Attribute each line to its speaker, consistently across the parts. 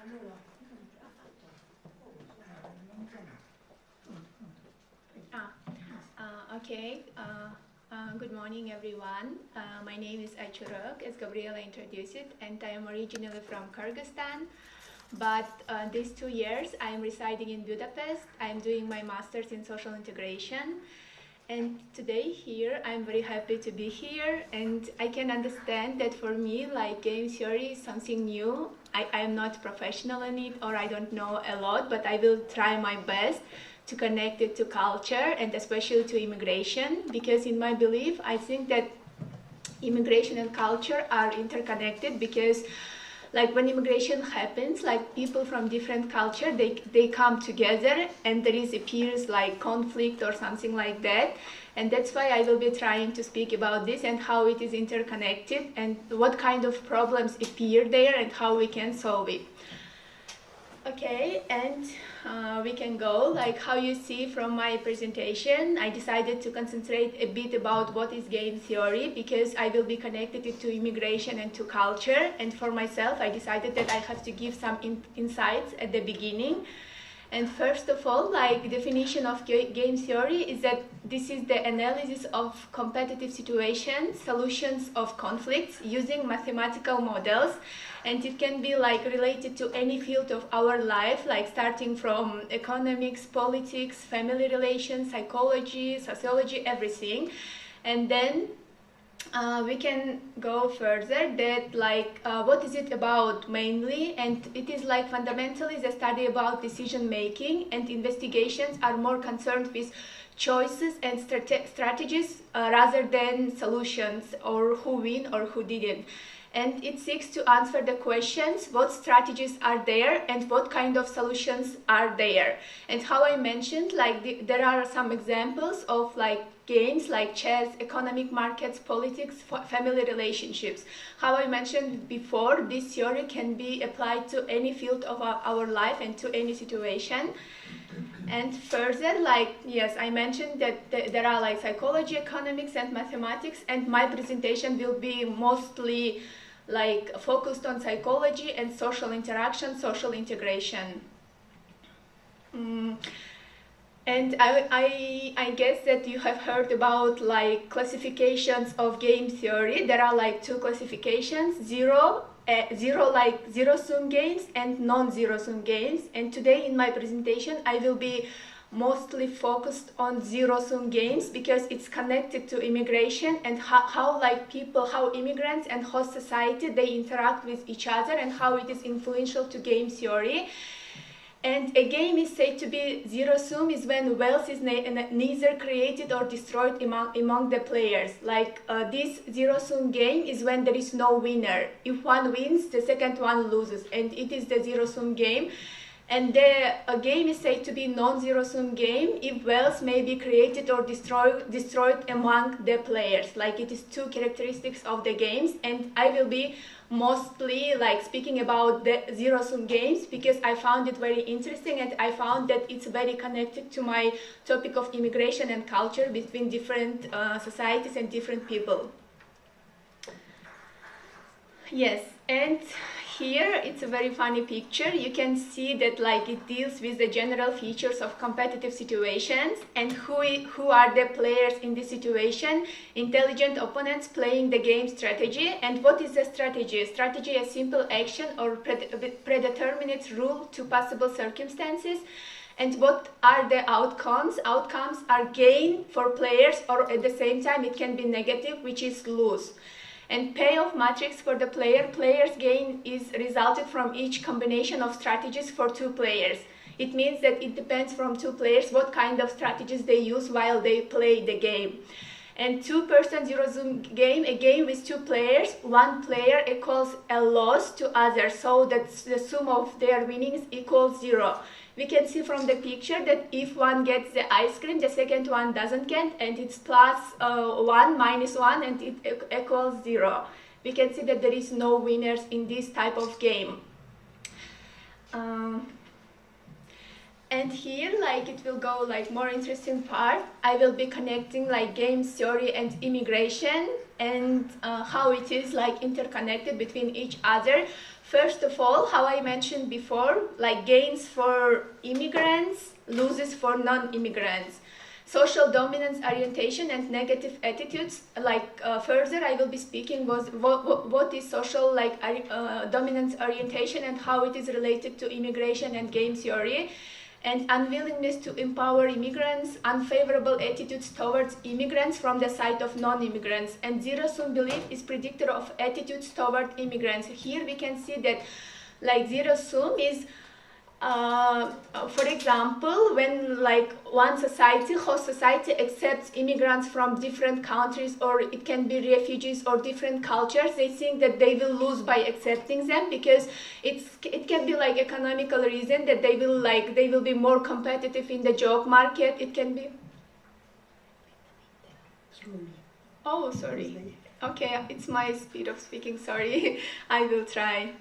Speaker 1: Allora,
Speaker 2: okay. Good morning, everyone. My name is Aychuruk, as Gabriela introduced it, and I am originally from Kyrgyzstan. But these 2 years, I am residing in Budapest. I am doing my master's in social integration. And today here, I'm very happy to be here, and I can understand that for me, like game theory is something new. I am not professional in it, or I don't know a lot, but I will try my best to connect it to culture and especially to immigration, because in my belief, I think that immigration and culture are interconnected, because like when immigration happens, like people from different culture, they come together and there appears like conflict or something like that. And that's why I will be trying to speak about this and how it is interconnected and what kind of problems appear there and how we can solve it. Okay, and we can go. Like how you see from my presentation, I decided to concentrate a bit about what is game theory, because I will be connected it to immigration and to culture. And for myself, I decided that I have to give some insights at the beginning. And first of all, like definition of game theory is that this is the analysis of competitive situations, solutions of conflicts using mathematical models. And it can be like related to any field of our life, like starting from economics, politics, family relations, psychology, sociology, everything. And then we can go further that like what is it about mainly, and it is like fundamentally the study about decision making, and investigations are more concerned with choices and strategies rather than solutions or who win or who didn't. And it seeks to answer the questions, what strategies are there and what kind of solutions are there. And how I mentioned, like there are some examples of like games like chess, economic markets, politics, family relationships. How I mentioned before, this theory can be applied to any field of our life and to any situation. And further, like, yes, I mentioned that there are like psychology, economics, and mathematics, and my presentation will be mostly like focused on psychology and social interaction, social integration. And I guess that you have heard about like classifications of game theory. There are like 2 classifications, zero like zero-sum games and non-zero-sum games. And today in my presentation, I will be mostly focused on zero-sum games, because it's connected to immigration and how like people, how immigrants and host society, they interact with each other and how it is influential to game theory. And a game is said to be zero-sum is when wealth is neither created or destroyed among the players. Like this zero-sum game is when there is no winner. If one wins, the second one loses, and it is the zero-sum game. And a game is said to be non-zero-sum game if wealth may be created or destroyed among the players. Like it is 2 characteristics of the games, and I will be mostly like speaking about the zero-sum games because I found it very interesting, and I found that it's very connected to my topic of immigration and culture between different societies and different people. Yes, and here it's a very funny picture. You can see that like it deals with the general features of competitive situations and who are the players in this situation. Intelligent opponents playing the game strategy. And what is the strategy? Strategy is simple action or predeterminate rule to possible circumstances. And what are the outcomes? Outcomes are gain for players, or at the same time it can be negative, which is lose. And payoff matrix for the player. Player's gain is resulted from each combination of strategies for 2 players. It means that it depends from 2 players what kind of strategies they use while they play the game. And 2-person zero-sum game, a game with 2 players, 1 player equals a loss to others, so that the sum of their winnings equals 0. We can see from the picture that if one gets the ice cream, the second one doesn't get, and it's plus 1, minus 1, and it equals 0. We can see that there is no winners in this type of game. And here, like it will go like more interesting part. I will be connecting like game theory and immigration and how it is like interconnected between each other. First of all, how I mentioned before, like gains for immigrants, loses for non-immigrants. Social dominance orientation and negative attitudes. Further, I will be speaking was what is social dominance orientation and how it is related to immigration and game theory, and unwillingness to empower immigrants, unfavorable attitudes towards immigrants from the side of non-immigrants, and zero-sum belief is predictor of attitudes toward immigrants. Here we can see that zero-sum is for example, when one society, host society, accepts immigrants from different countries, or it can be refugees or different cultures, they think that they will lose by accepting them, because it can be economical reason that they will be more competitive in the job market. It can be. Oh, sorry. Okay, it's my speed of speaking. Sorry, I will try.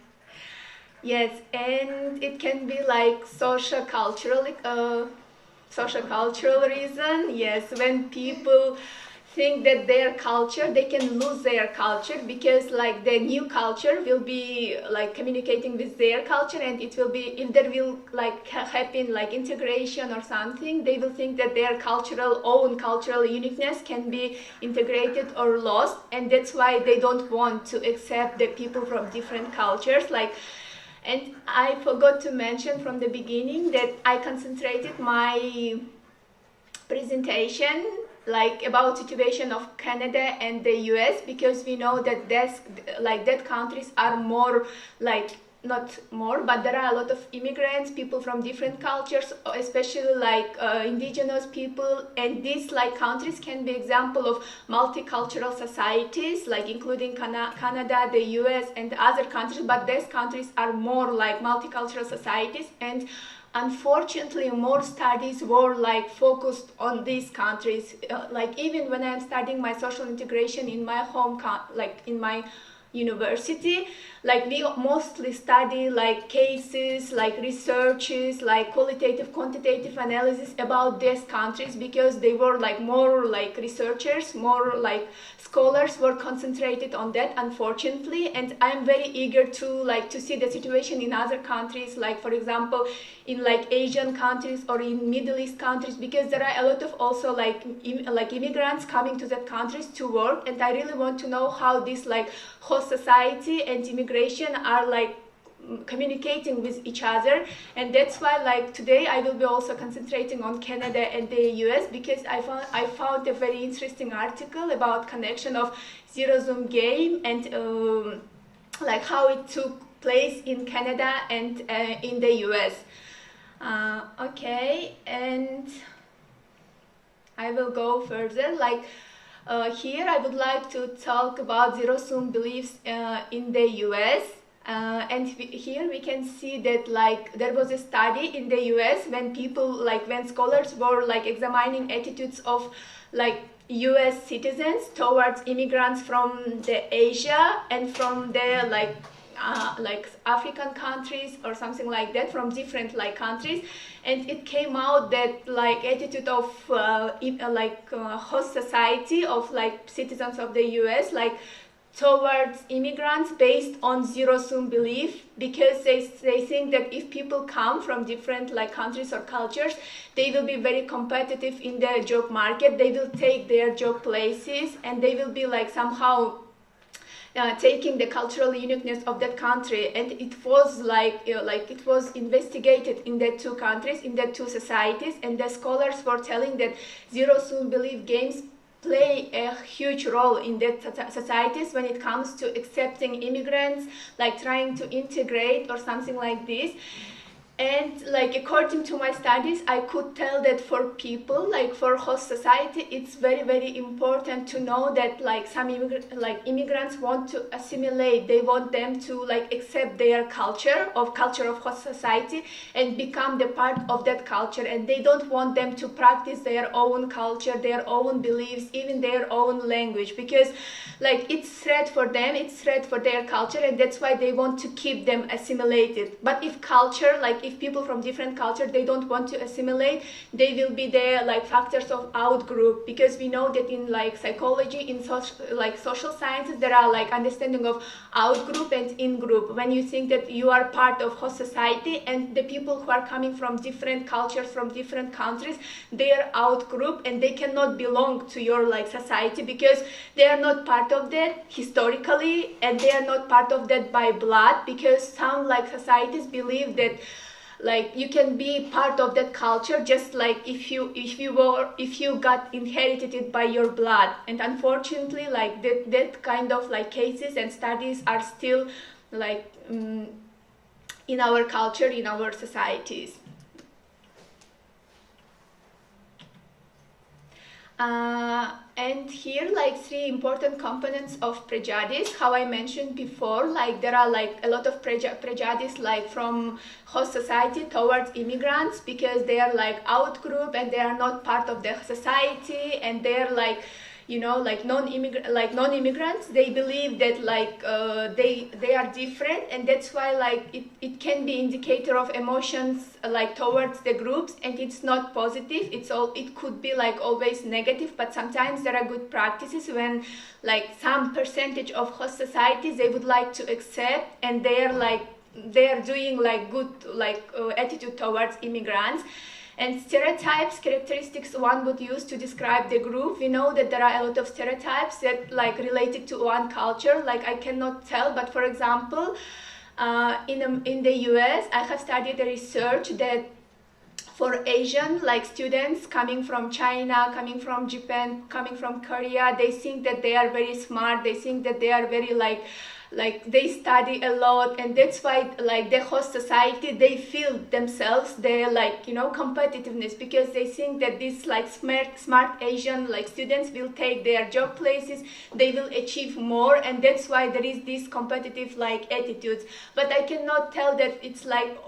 Speaker 2: Yes, and it can be social cultural reason. Yes, when people think that their culture, they can lose their culture, because the new culture will be communicating with their culture, and it will be, if there will happen integration or something, they will think that their own cultural uniqueness can be integrated or lost, and that's why they don't want to accept the people from different cultures. And I forgot to mention from the beginning that I concentrated my presentation about situation of Canada and the US, because we know that that countries are more not more, but there are a lot of immigrants, people from different cultures, especially indigenous people, and these countries can be example of multicultural societies, including Canada, the US, and other countries, but these countries are more multicultural societies, and unfortunately more studies were focused on these countries. Even when I'm studying my social integration in my home in my university, we mostly study cases, researches, qualitative, quantitative analysis about these countries, because they were more researchers, more scholars were concentrated on that, unfortunately. And I'm very eager to see the situation in other countries, for example in Asian countries or in Middle East countries, because there are a lot of also immigrants coming to that countries to work, and I really want to know how this host society and immigration are communicating with each other. And that's why today I will be also concentrating on Canada and the US, because I found a very interesting article about connection of zero-sum game and how it took place in Canada and in the US. Okay, and I will go further. Here I would like to talk about zero-sum beliefs in the US. And here we can see that there was a study in the US when people when scholars were examining attitudes of US citizens towards immigrants from the Asia and from the African countries or something like that, from different countries, and it came out that attitude of host society of citizens of the US towards immigrants based on zero-sum belief, because they think that if people come from different countries or cultures, they will be very competitive in the job market, they will take their job places, and they will be somehow taking the cultural uniqueness of that country. And it was it was investigated in the two countries, in the two societies, and the scholars were telling that zero-sum belief games play a huge role in that societies when it comes to accepting immigrants, trying to integrate or something like this. And according to my studies, I could tell that for people, for host society, it's very, very important to know that some immigrants want to assimilate. They want them to accept their culture of host society and become the part of that culture. And they don't want them to practice their own culture, their own beliefs, even their own language, because it's threat for them, it's threat for their culture, and that's why they want to keep them assimilated. But if culture, if people from different culture, they don't want to assimilate, they will be there like factors of out group, because we know that in like psychology, in social sciences, there are like understanding of out group and in group. When you think that you are part of host society, and the people who are coming from different cultures, from different countries, they are out group and they cannot belong to your like society, because they are not part of that historically, and they are not part of that by blood, because some like societies believe that like you can be part of that culture just like if you got inherited it by your blood. And unfortunately, like that kind of like cases and studies are still like in our culture, in our societies. And here like 3 important components of prejudice. How I mentioned before, like there are like a lot of prejudice like from host society towards immigrants, because they are like out group and they are not part of the society, and they're like, you know, like non-immigrants, they believe that like they are different, and that's why like it can be indicator of emotions like towards the groups, and it's not positive. It could be like always negative, but sometimes there are good practices when like some percentage of host societies they would like to accept, and they are doing like good like attitude towards immigrants. And stereotypes, characteristics one would use to describe the group. We know that there are a lot of stereotypes that like related to one culture. Like I cannot tell, but for example, in the US, I have studied a research that for Asian like students coming from China, coming from Japan, coming from Korea, they think that they are very smart. They think that they are very like they study a lot, and that's why like the host society, they feel themselves they're like, you know, competitiveness, because they think that these like smart Asian like students will take their job places, they will achieve more, and that's why there is this competitive like attitudes. But I cannot tell that it's like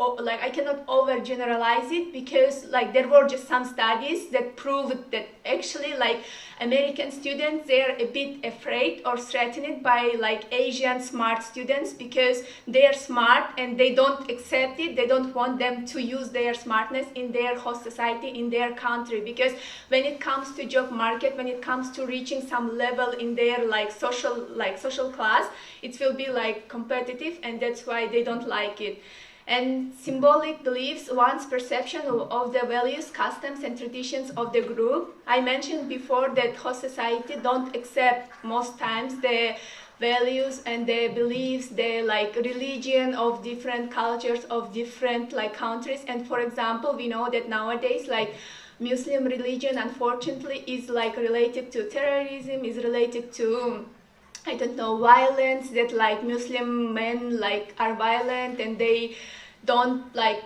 Speaker 2: I cannot overgeneralize it, because like there were just some studies that proved that actually like American students, they're a bit afraid or threatened by like Asian smart students, because they're smart and they don't accept it. They don't want them to use their smartness in their host society, in their country, because when it comes to job market, when it comes to reaching some level in their like social class, it will be like competitive, and that's why they don't like it. And symbolic beliefs, one's perception of the values, customs, and traditions of the group. I mentioned before that host society don't accept most times the values and the beliefs, the like religion of different cultures, of different like countries. And for example, we know that nowadays like Muslim religion, unfortunately, is like related to terrorism, is related to, I don't know, violence, that like Muslim men like are violent and they don't like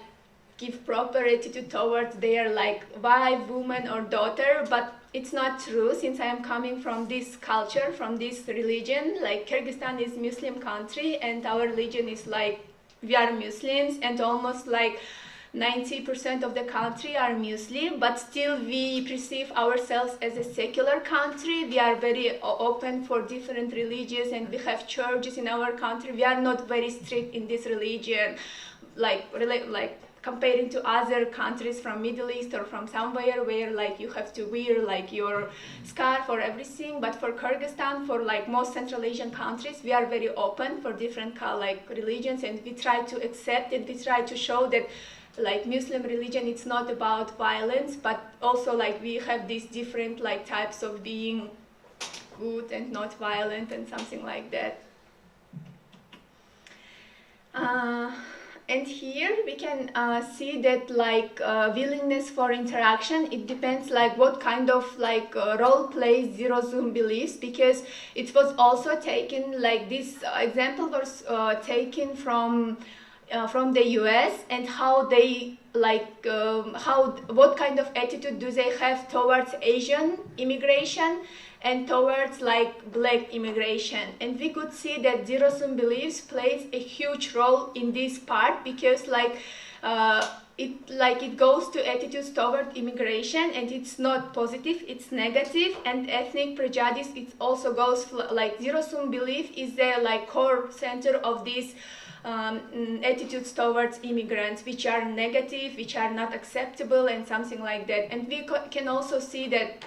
Speaker 2: give proper attitude towards their like wife, woman or daughter. But it's not true, since I am coming from this culture, from this religion. Like Kyrgyzstan is Muslim country, and our religion is like, we are Muslims, and almost like 90% of the country are Muslim, but still we perceive ourselves as a secular country. We are very open for different religions, and we have churches in our country. We are not very strict in this religion, like comparing to other countries from Middle East or from somewhere where like you have to wear like your scarf or everything. But for Kyrgyzstan, for like most Central Asian countries, we are very open for different like religions, and we try to accept it. We try to show that like Muslim religion, it's not about violence, but also like we have these different like types of being good and not violent and something like that. And here we can see that like willingness for interaction, it depends like what kind of like role plays zero-sum beliefs, because it was also taken, like this example was taken from the US, and how they like what kind of attitude do they have towards Asian immigration and towards like black immigration. And we could see that zero-sum beliefs plays a huge role in this part, because like it goes to attitudes toward immigration, and it's not positive, it's negative. And ethnic prejudice, it also goes like zero-sum belief is the like core center of this attitudes towards immigrants, which are negative, which are not acceptable, and something like that. And we can also see that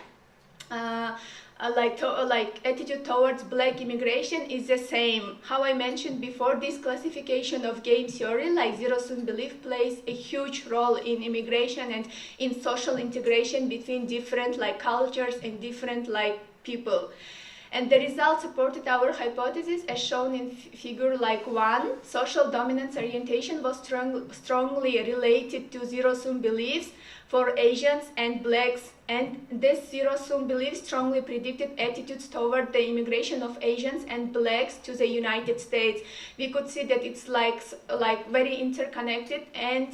Speaker 2: like attitude towards black immigration is the same. How I mentioned before, this classification of game theory, like zero-sum belief, plays a huge role in immigration and in social integration between different like cultures and different like people. And the results supported our hypothesis as shown in figure like 1. Social dominance orientation was strongly related to zero-sum beliefs for Asians and blacks, and this zero-sum belief strongly predicted attitudes toward the immigration of Asians and blacks to the United States. We could see that it's like very interconnected, and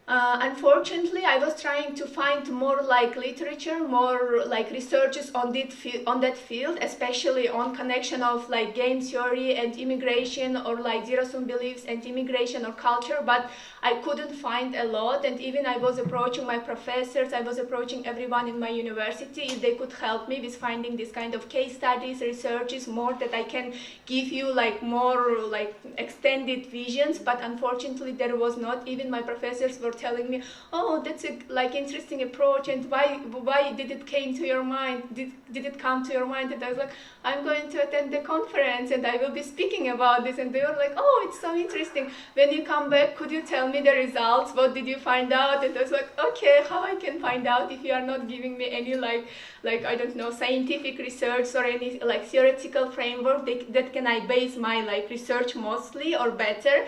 Speaker 2: unfortunately, I was trying to find more like literature, more like researches on that field, especially on connection of like game theory and immigration, or like zero-sum beliefs and immigration or culture, but I couldn't find a lot. And even I was approaching my professors, I was approaching everyone in my university if they could help me with finding this kind of case studies, researches, more that I can give you like more like extended visions. But unfortunately, there was not. Even my professors were telling me, oh, that's a like interesting approach, and why did it came to your mind? Did it come to your mind? And I was like, I'm going to attend the conference and I will be speaking about this. And they were like, oh, it's so interesting. When you come back, could you tell me the results? What did you find out? And I was like, okay, how I can find out if you are not giving me any like I don't know, scientific research or any like theoretical framework that can I base my like research mostly or better.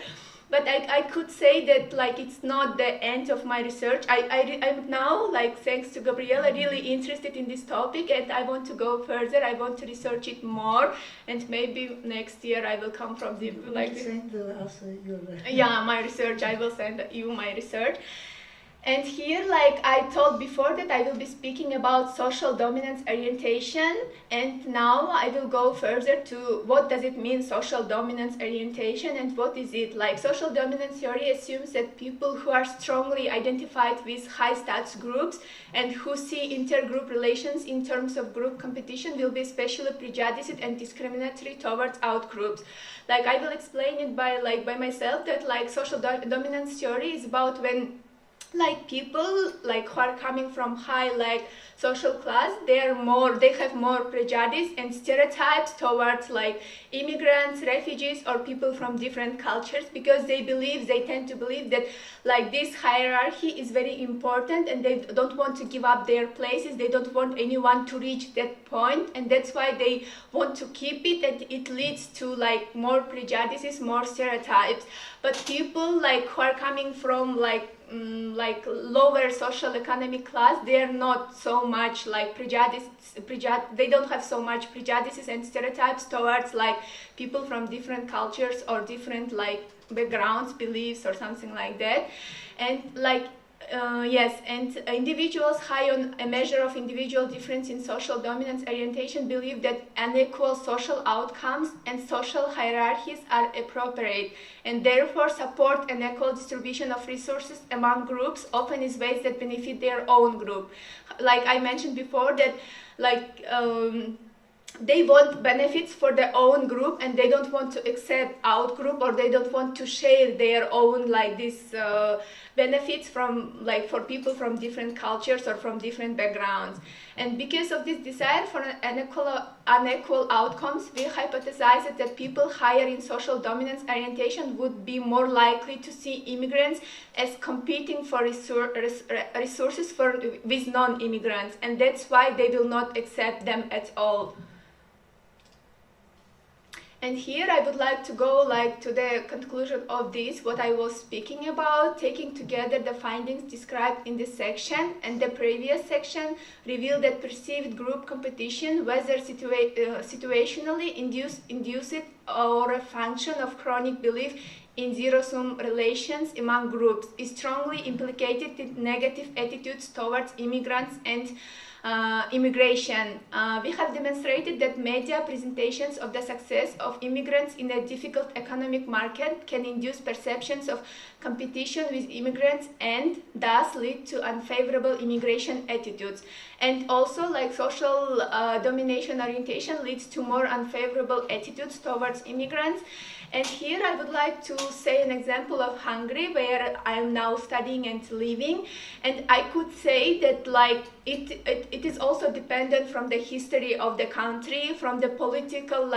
Speaker 2: But I could say that like it's not the end of my research. I'm now, like thanks to Gabriela, really interested in this topic, and I want to go further. I want to research it more, and maybe next year I will come from the like.
Speaker 1: Send us your.
Speaker 2: Yeah, my research. I will send you my research. And here, like I told before, that I will be speaking about social dominance orientation, and now I will go further to what does it mean, social dominance orientation, and what is it? Like social dominance theory assumes that people who are strongly identified with high status groups and who see intergroup relations in terms of group competition will be especially prejudiced and discriminatory towards outgroups. Like I will explain it by myself, that like social dominance theory is about when like people like who are coming from high like social class, they have more prejudice and stereotypes towards like immigrants, refugees, or people from different cultures, because they tend to believe that like this hierarchy is very important, and they don't want to give up their places. They don't want anyone to reach that point, and that's why they want to keep it, and it leads to like more prejudices, more stereotypes. But people like who are coming from like lower social economic class, they are not so much like they don't have so much prejudices and stereotypes towards like people from different cultures or different like backgrounds, beliefs, or something like that. And like yes, and individuals high on a measure of individual difference in social dominance orientation believe that unequal social outcomes and social hierarchies are appropriate, and therefore support an equal distribution of resources among groups, often in ways that benefit their own group. Like I mentioned before, that like they want benefits for their own group, and they don't want to accept out group, or they don't want to share their own like this benefits from like for people from different cultures or from different backgrounds. And because of this desire for unequal outcomes, we hypothesized that people higher in social dominance orientation would be more likely to see immigrants as competing for resources with non-immigrants, and that's why they will not accept them at all. And here I would like to go like to the conclusion of this, what I was speaking about, taking together the findings described in this section and the previous section revealed that perceived group competition, whether situationally induced or a function of chronic belief in zero-sum relations among groups, is strongly implicated in negative attitudes towards immigrants and immigration. We have demonstrated that media presentations of the success of immigrants in a difficult economic market can induce perceptions of competition with immigrants and thus lead to unfavorable immigration attitudes. And also, like social domination orientation leads to more unfavorable attitudes towards immigrants. And here I would like to say an example of Hungary, where I'm now studying and living. And I could say that like it is also dependent from the history of the country, from the political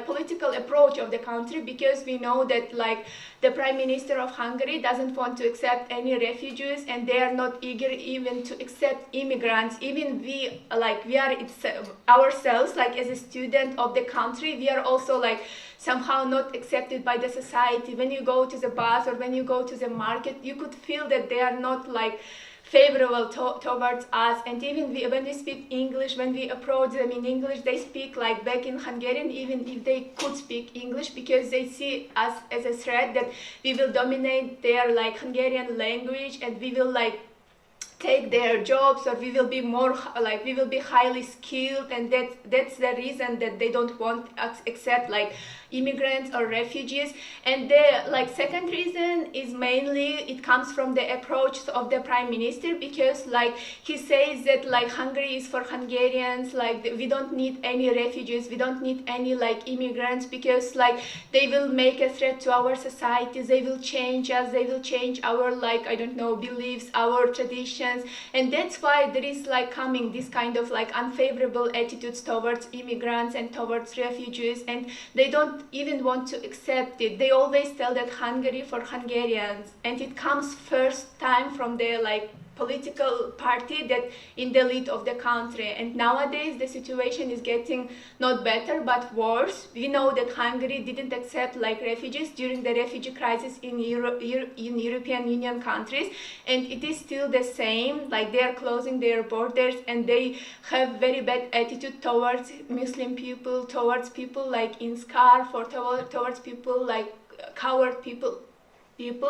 Speaker 2: political approach of the country, because we know that like the Prime Minister of Hungary doesn't want to accept any refugees, and they are not eager even to accept immigrants. Even we are ourselves, like as a student of the country, we are also like somehow not accepted by the society. When you go to the bus or when you go to the market, you could feel that they are not like favorable towards us. And even when we speak English, when we approach them in English, they speak like back in Hungarian, even if they could speak English, because they see us as a threat that we will dominate their like Hungarian language, and we will like take their jobs, or we will be more like we will be highly skilled. And that's the reason that they don't want us accept like immigrants or refugees. And the like second reason is mainly it comes from the approach of the Prime Minister, because like he says that like Hungary is for Hungarians, like we don't need any refugees, we don't need any like immigrants, because like they will make a threat to our societies, they will change us, they will change our like I don't know beliefs, our traditions. And that's why there is like coming this kind of like unfavorable attitudes towards immigrants and towards refugees, and they don't even want to accept it. They always tell that Hungary for Hungarians, and it comes first time from the like political party that in the lead of the country. And nowadays the situation is getting not better but worse. We know that Hungary didn't accept like refugees during the refugee crisis in European Union countries, and it is still the same. Like they are closing their borders, and they have very bad attitude towards Muslim people, towards people like in scarf, or towards people like coward people,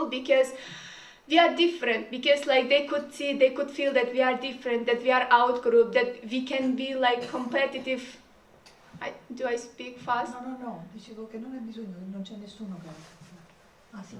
Speaker 2: because we are different, because like they could feel that we are different, that we are outgroup, that we can be like competitive. Do I speak fast?
Speaker 1: No, dicevo che non hai bisogno, non c'è nessuno che... Ah sì,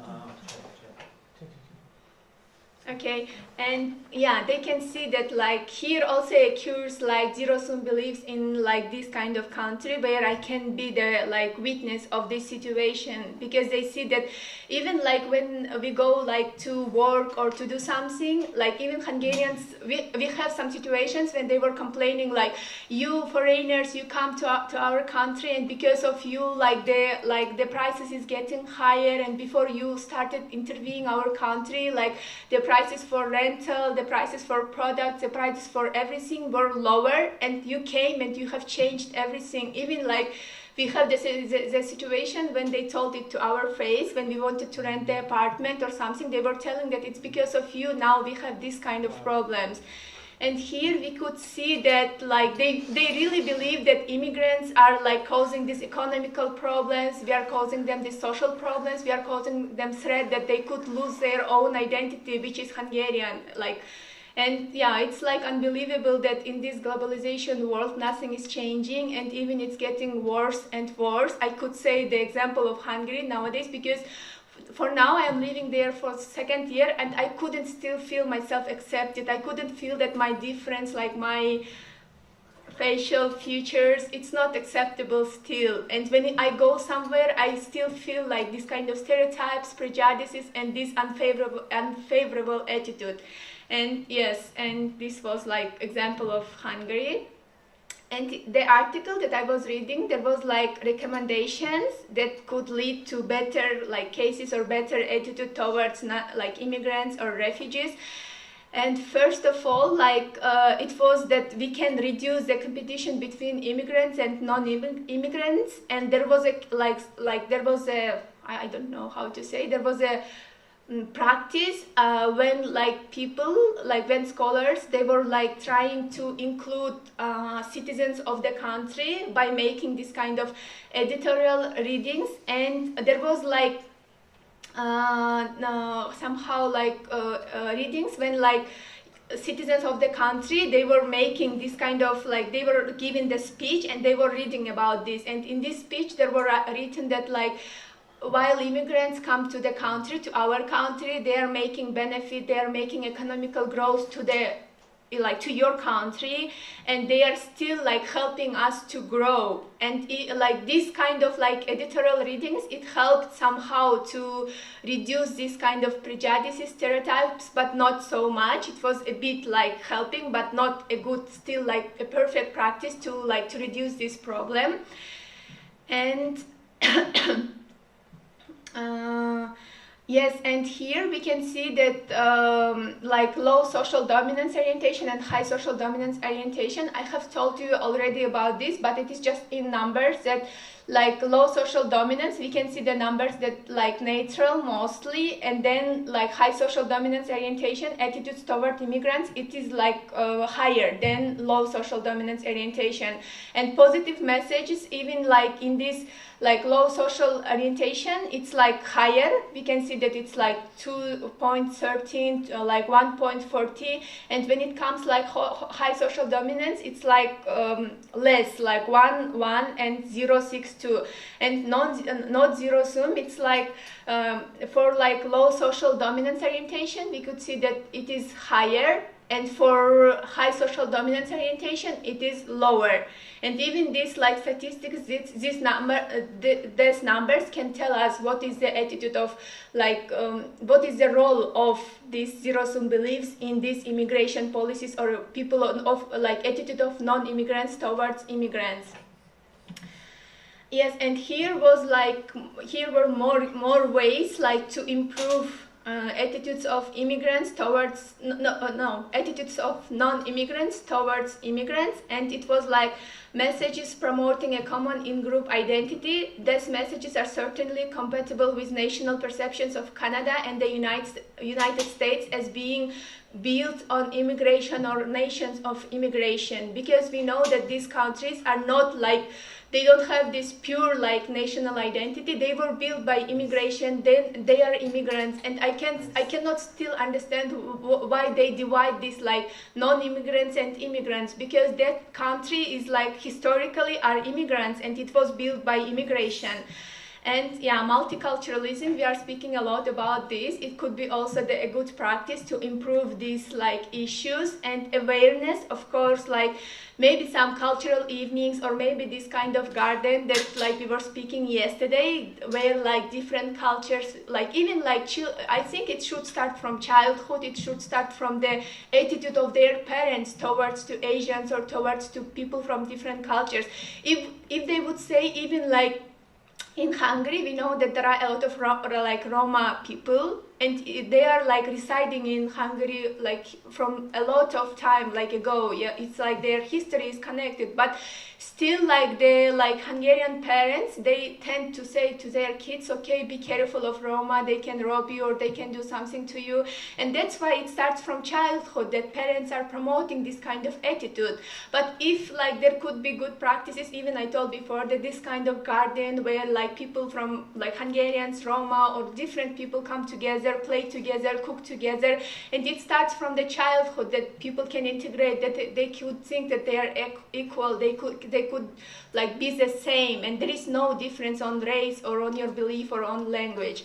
Speaker 2: Okay, and yeah, they can see that like here also occurs like zero-sum beliefs in like this kind of country, where I can be the like witness of this situation, because they see that even like when we go like to work or to do something, like even Hungarians, we have some situations when they were complaining like, you foreigners, you come to our country, and because of you like the prices is getting higher, and before you started interviewing our country, like the prices for rental, the prices for products, the prices for everything were lower, and you came and you have changed everything. Even like we have the situation when they told it to our face, when we wanted to rent the apartment or something, they were telling that it's because of you now we have this kind of problems. And here we could see that like they really believe that immigrants are like causing these economical problems, we are causing them these social problems, we are causing them threat that they could lose their own identity, which is Hungarian. Like, and yeah, it's like unbelievable that in this globalization world nothing is changing, and even it's getting worse and worse. I could say the example of Hungary nowadays, because for now I am living there for second year, and I couldn't still feel myself accepted. I couldn't feel that my difference, like my facial features, it's not acceptable still. And when I go somewhere, I still feel like this kind of stereotypes, prejudices, and this unfavorable attitude. And yes, and this was like example of Hungary. And the article that I was reading, there was like recommendations that could lead to better like cases or better attitude towards like immigrants or refugees. And first of all, like it was that we can reduce the competition between immigrants and non-immigrants. And there was I don't know how to say, there was a practice when like people, like when scholars, they were like trying to include citizens of the country by making this kind of editorial readings. And there was like somehow like readings when like citizens of the country, they were making this kind of like, they were giving the speech and they were reading about this. And in this speech there were written that like, while immigrants come to the country, to our country, they are making benefit, they are making economical growth to the like to your country, and they are still like helping us to grow. And like this kind of like editorial readings, it helped somehow to reduce this kind of prejudices, stereotypes, but not so much. It was a bit like helping, but not a good, still like a perfect practice to like to reduce this problem. And yes, and here we can see that like low social dominance orientation and high social dominance orientation, I have told you already about this, but it is just in numbers that like low social dominance, we can see the numbers that like neutral mostly, and then like high social dominance orientation, attitudes toward immigrants, it is like higher than low social dominance orientation. And positive messages, even like in this like low social orientation, it's like higher. We can see that it's like 2.13 like 1.40, and when it comes like high social dominance, it's like less, like 1 and 0.62. And not zero sum, it's like for like low social dominance orientation, we could see that it is higher, and for high social dominance orientation, it is lower. And even these like statistics, these numbers can tell us what is the attitude of like what is the role of these zero-sum beliefs in these immigration policies, or people of like attitude of non-immigrants towards immigrants. Yes, and here were more ways like to improve attitudes of immigrants towards attitudes of non-immigrants towards immigrants. And it was like messages promoting a common in-group identity. These messages are certainly compatible with national perceptions of Canada and the United States as being built on immigration or nations of immigration, because we know that these countries are not like, they don't have this pure like national identity. They were built by immigration, then they are immigrants. And I cannot still understand why they divide this like non-immigrants and immigrants, because that country is like historically are immigrants, and it was built by immigration. And yeah, multiculturalism, we are speaking a lot about this. It could be also a good practice to improve these like issues. And awareness, of course, like maybe some cultural evenings, or maybe this kind of garden that like we were speaking yesterday, where like different cultures, like even like I think it should start from childhood. It should start from the attitude of their parents towards to Asians or towards to people from different cultures. If they would say, even like in Hungary, we know that there are a lot of Roma people, and they are like residing in Hungary like from a lot of time like ago. Yeah, it's like their history is connected, but still like the like Hungarian parents, they tend to say to their kids, okay, be careful of Roma, they can rob you or they can do something to you. And that's why it starts from childhood, that parents are promoting this kind of attitude. But if like there could be good practices, even I told before that this kind of garden where like people from like Hungarians, Roma, or different people come together, play together, cook together, and it starts from the childhood, that people can integrate, that they could think that they are equal, they could like be the same, and there is no difference on race or on your belief or on language.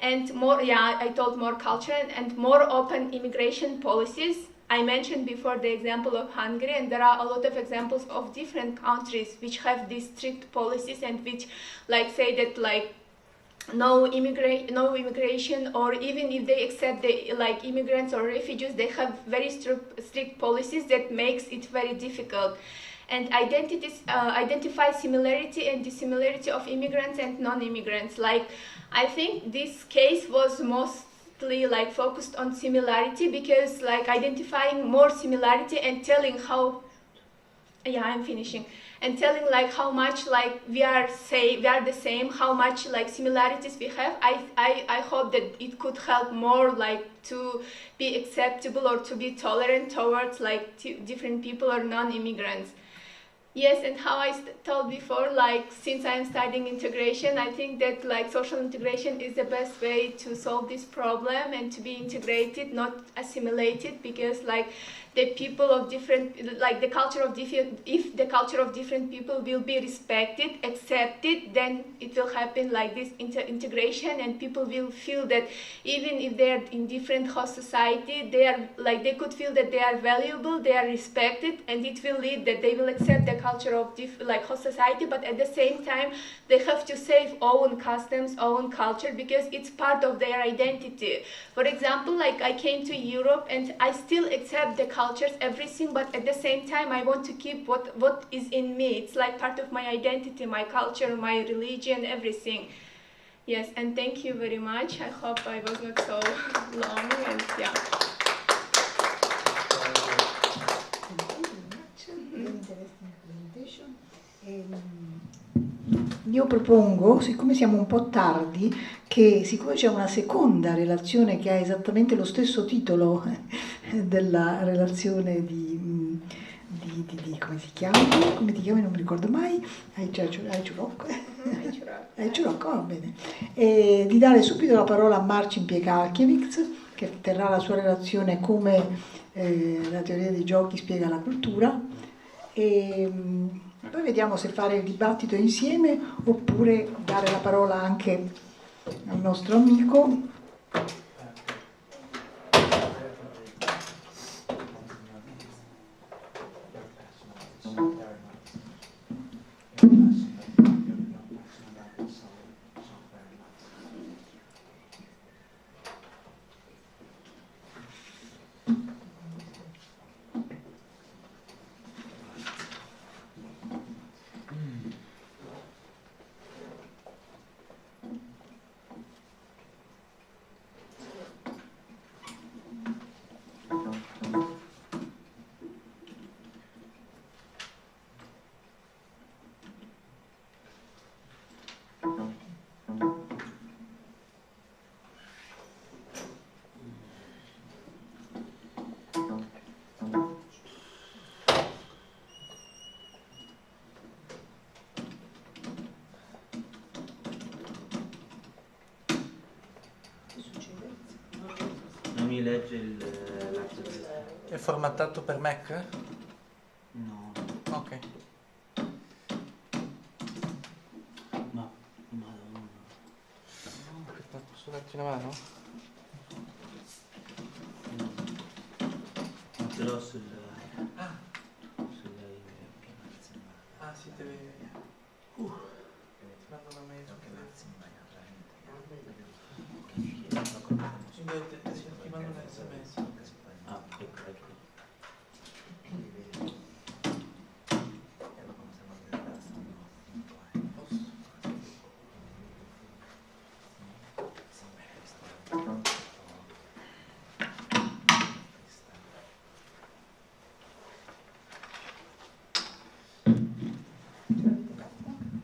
Speaker 2: And more, yeah, I told more culture and more open immigration policies. I mentioned before the example of Hungary, and there are a lot of examples of different countries which have these strict policies and which like say that like no immigration, or even if they accept the like immigrants or refugees, they have very strict policies that makes it very difficult. And identify similarity and dissimilarity of immigrants and non-immigrants. Like I think this case was mostly like focused on similarity, because like identifying more similarity and telling how, yeah, I'm finishing, and telling like how much like we are the same, how much like similarities we have. I hope that it could help more like to be acceptable or to be tolerant towards like different people or non-immigrants. Yes, and how I told before, like since I'm studying integration, I think that like social integration is the best way to solve this problem and to be integrated, not assimilated, because like the people of different, like the culture of different, if the culture of different people will be respected, accepted, then it will happen like this integration, and people will feel that even if they are in different host society, they are like they could feel that they are valuable, they are respected, and it will lead that they will accept the culture of like host society. But at the same time, they have to save own customs, own culture, because it's part of their identity. For example, like I came to Europe and I still accept the cultures, everything, but at the same time I want to keep what is in me. It's like part of my identity, my culture, my religion, everything. Yes, and thank you very much. I hope I was not so long, and yeah.
Speaker 1: Io propongo, siccome siamo un po' tardi, che siccome c'è una seconda relazione che ha esattamente lo stesso titolo della relazione di come si chiama? Come ti chiami? Non mi ricordo mai. Aichurok. Aichurok, va bene. E di dare subito la parola a Marcin Piekarkiewicz, che terrà la sua relazione come la teoria dei giochi spiega la cultura. E poi vediamo se fare il dibattito insieme oppure dare la parola anche al nostro amico.
Speaker 3: Mi legge
Speaker 4: È formattato per Mac?
Speaker 3: No.
Speaker 4: Ok.
Speaker 3: Ma madonna.
Speaker 4: Aspetta, posso darti una mano?
Speaker 3: Ma ce l'ho sul...
Speaker 4: Ah,
Speaker 3: sulla
Speaker 4: ah sì, deve... Mando una mail. Ti mando un SMS.
Speaker 3: Ah, ecco, ecco.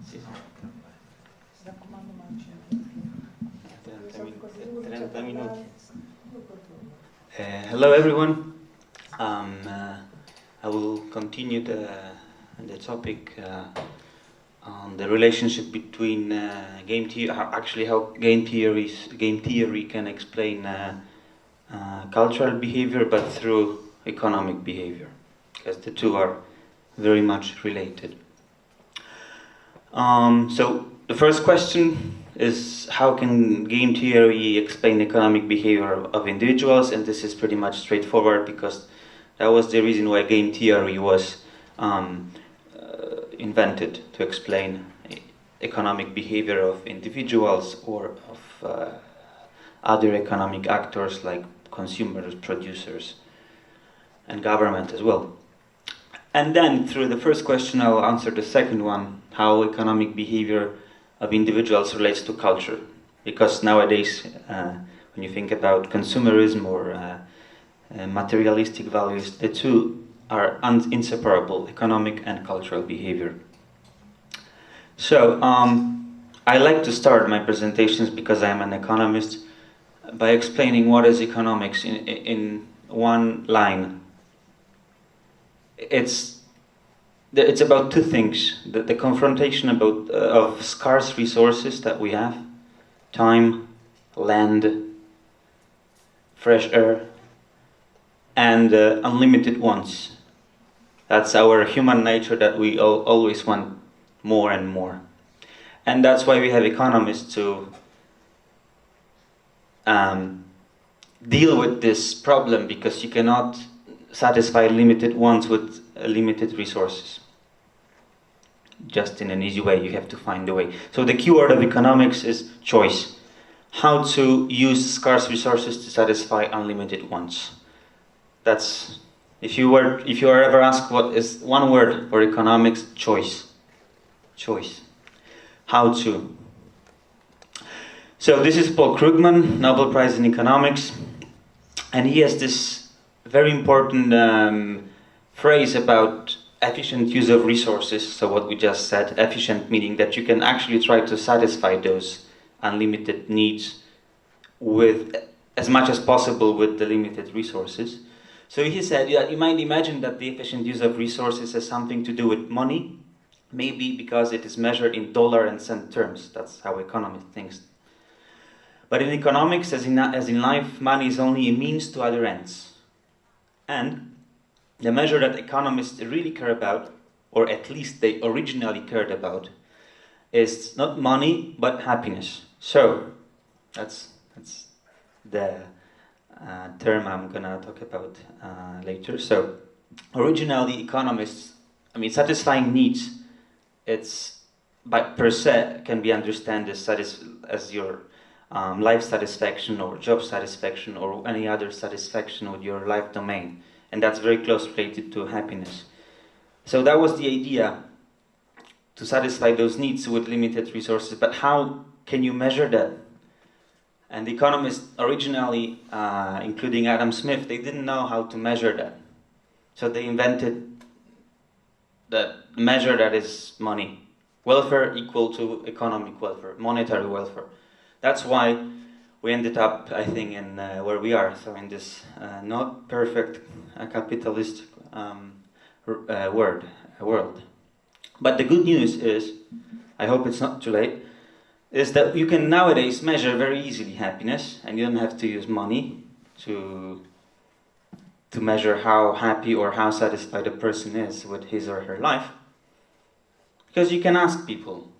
Speaker 3: Sì, sì.
Speaker 1: Raccomando, Marcin.
Speaker 3: 30 minuti. Hello everyone. I will continue the topic on the relationship between game theory, actually how game theory can explain cultural behavior, but through economic behavior, because the two are very much related. So the first question is, how can game theory explain economic behavior of individuals? And this is pretty much straightforward, because that was the reason why game theory was invented, to explain economic behavior of individuals or of other economic actors like consumers, producers, and government as well. And then through the first question I'll answer the second one, how economic behavior of individuals relates to culture. Because nowadays, when you think about consumerism or materialistic values, the two are inseparable, economic and cultural behavior. So, I like to start my presentations, because I am an economist, by explaining what is economics in one line. It's it's about two things: the confrontation of scarce resources that we have, time, land, fresh air, and unlimited ones. That's our human nature, that we always want more and more. And that's why we have economists to deal with this problem, because you cannot satisfy limited wants with limited resources. Just in an easy way, you have to find a way. So the keyword of economics is choice. How to use scarce resources to satisfy unlimited wants. That's, if you are ever asked what is one word for economics, choice. Choice. How to. So this is Paul Krugman, Nobel Prize in Economics, and he has this very important phrase about efficient use of resources. So what we just said, efficient meaning that you can actually try to satisfy those unlimited needs with as much as possible with the limited resources. So he said that you might imagine that the efficient use of resources has something to do with money, maybe because it is measured in dollar and cent terms. That's how economists think. But in economics, as in life, money is only a means to other ends. And the measure that economists really care about, or at least they originally cared about, is not money, but happiness. So, that's the term I'm gonna talk about later. So, originally economists, satisfying needs, it's by per se can be understood as your life satisfaction or job satisfaction or any other satisfaction with your life domain, and that's very close related to happiness. So that was the idea, to satisfy those needs with limited resources. But how can you measure that? And the economists originally, including Adam Smith, they didn't know how to measure that. So they invented the measure that is money. Welfare equal to economic welfare, monetary welfare. That's why we ended up, I think, in where we are. So in this not perfect capitalist world. But the good news is, I hope it's not too late, is that you can nowadays measure very easily happiness, and you don't have to use money to measure how happy or how satisfied a person is with his or her life. Because you can ask people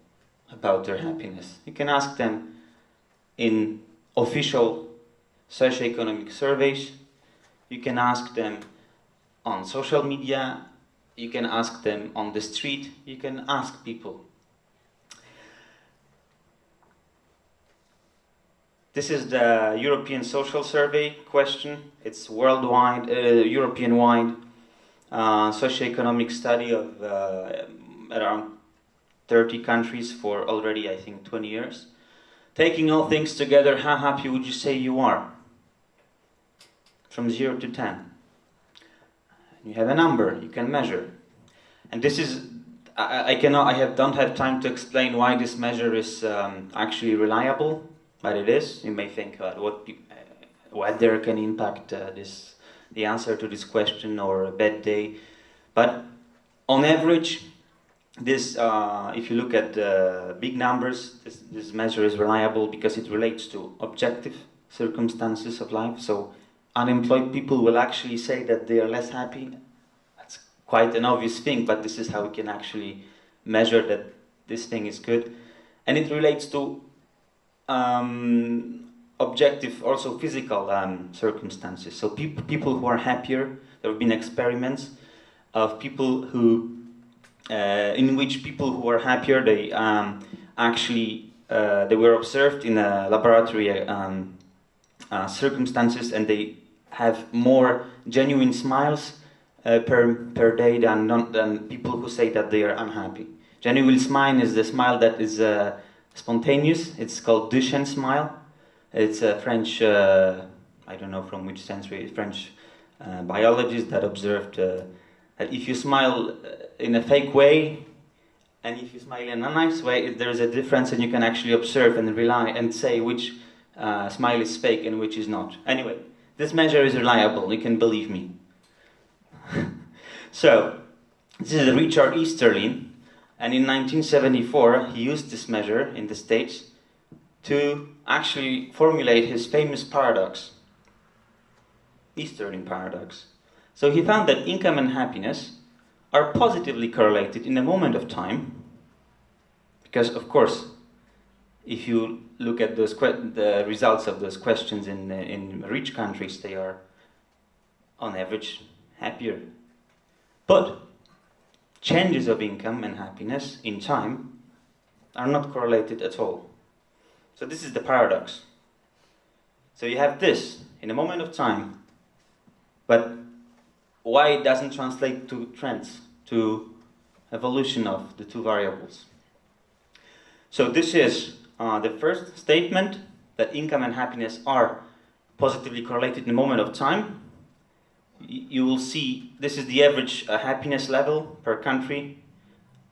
Speaker 3: about their happiness. You can ask them in official socioeconomic surveys. You can ask them on social media. You can ask them on the street. You can ask people. This is the European Social Survey question. It's worldwide, European-wide socioeconomic study of around 30 countries for already, I think, 20 years. Taking all things together, how happy would you say you are? From 0 to 10. You have a number you can measure. And this is, I don't have time to explain why this measure is actually reliable, but it is. You may think about what weather can impact the answer to this question, or a bad day. But on average, this, if you look at the big numbers, this measure is reliable because it relates to objective circumstances of life. So unemployed people will actually say that they are less happy. That's quite an obvious thing, but this is how we can actually measure that this thing is good. And it relates to objective, also physical circumstances. So people who are happier, there have been experiments of people who in which people who are happier, they actually they were observed in a laboratory circumstances, and they have more genuine smiles per day than people who say that they are unhappy. Genuine smile is the smile that is spontaneous. It's called Duchenne smile. It's a French, I don't know from which century, French biologist that observed that if you smile in a fake way, and if you smile in a nice way, there's a difference, and you can actually observe and rely and say which smile is fake and which is not. Anyway, this measure is reliable, you can believe me. So, This is Richard Easterlin, and in 1974 he used this measure in the States to actually formulate his famous paradox, Easterlin paradox. So he found that income and happiness are positively correlated in a moment of time, because of course, if you look at the results of those questions in rich countries, they are on average happier. But changes of income and happiness in time are not correlated at all. So this is the paradox. So you have this in a moment of time, but why it doesn't translate to trends, to evolution of the two variables. So this is the first statement, that income and happiness are positively correlated in a moment of time. You will see this is the average happiness level per country,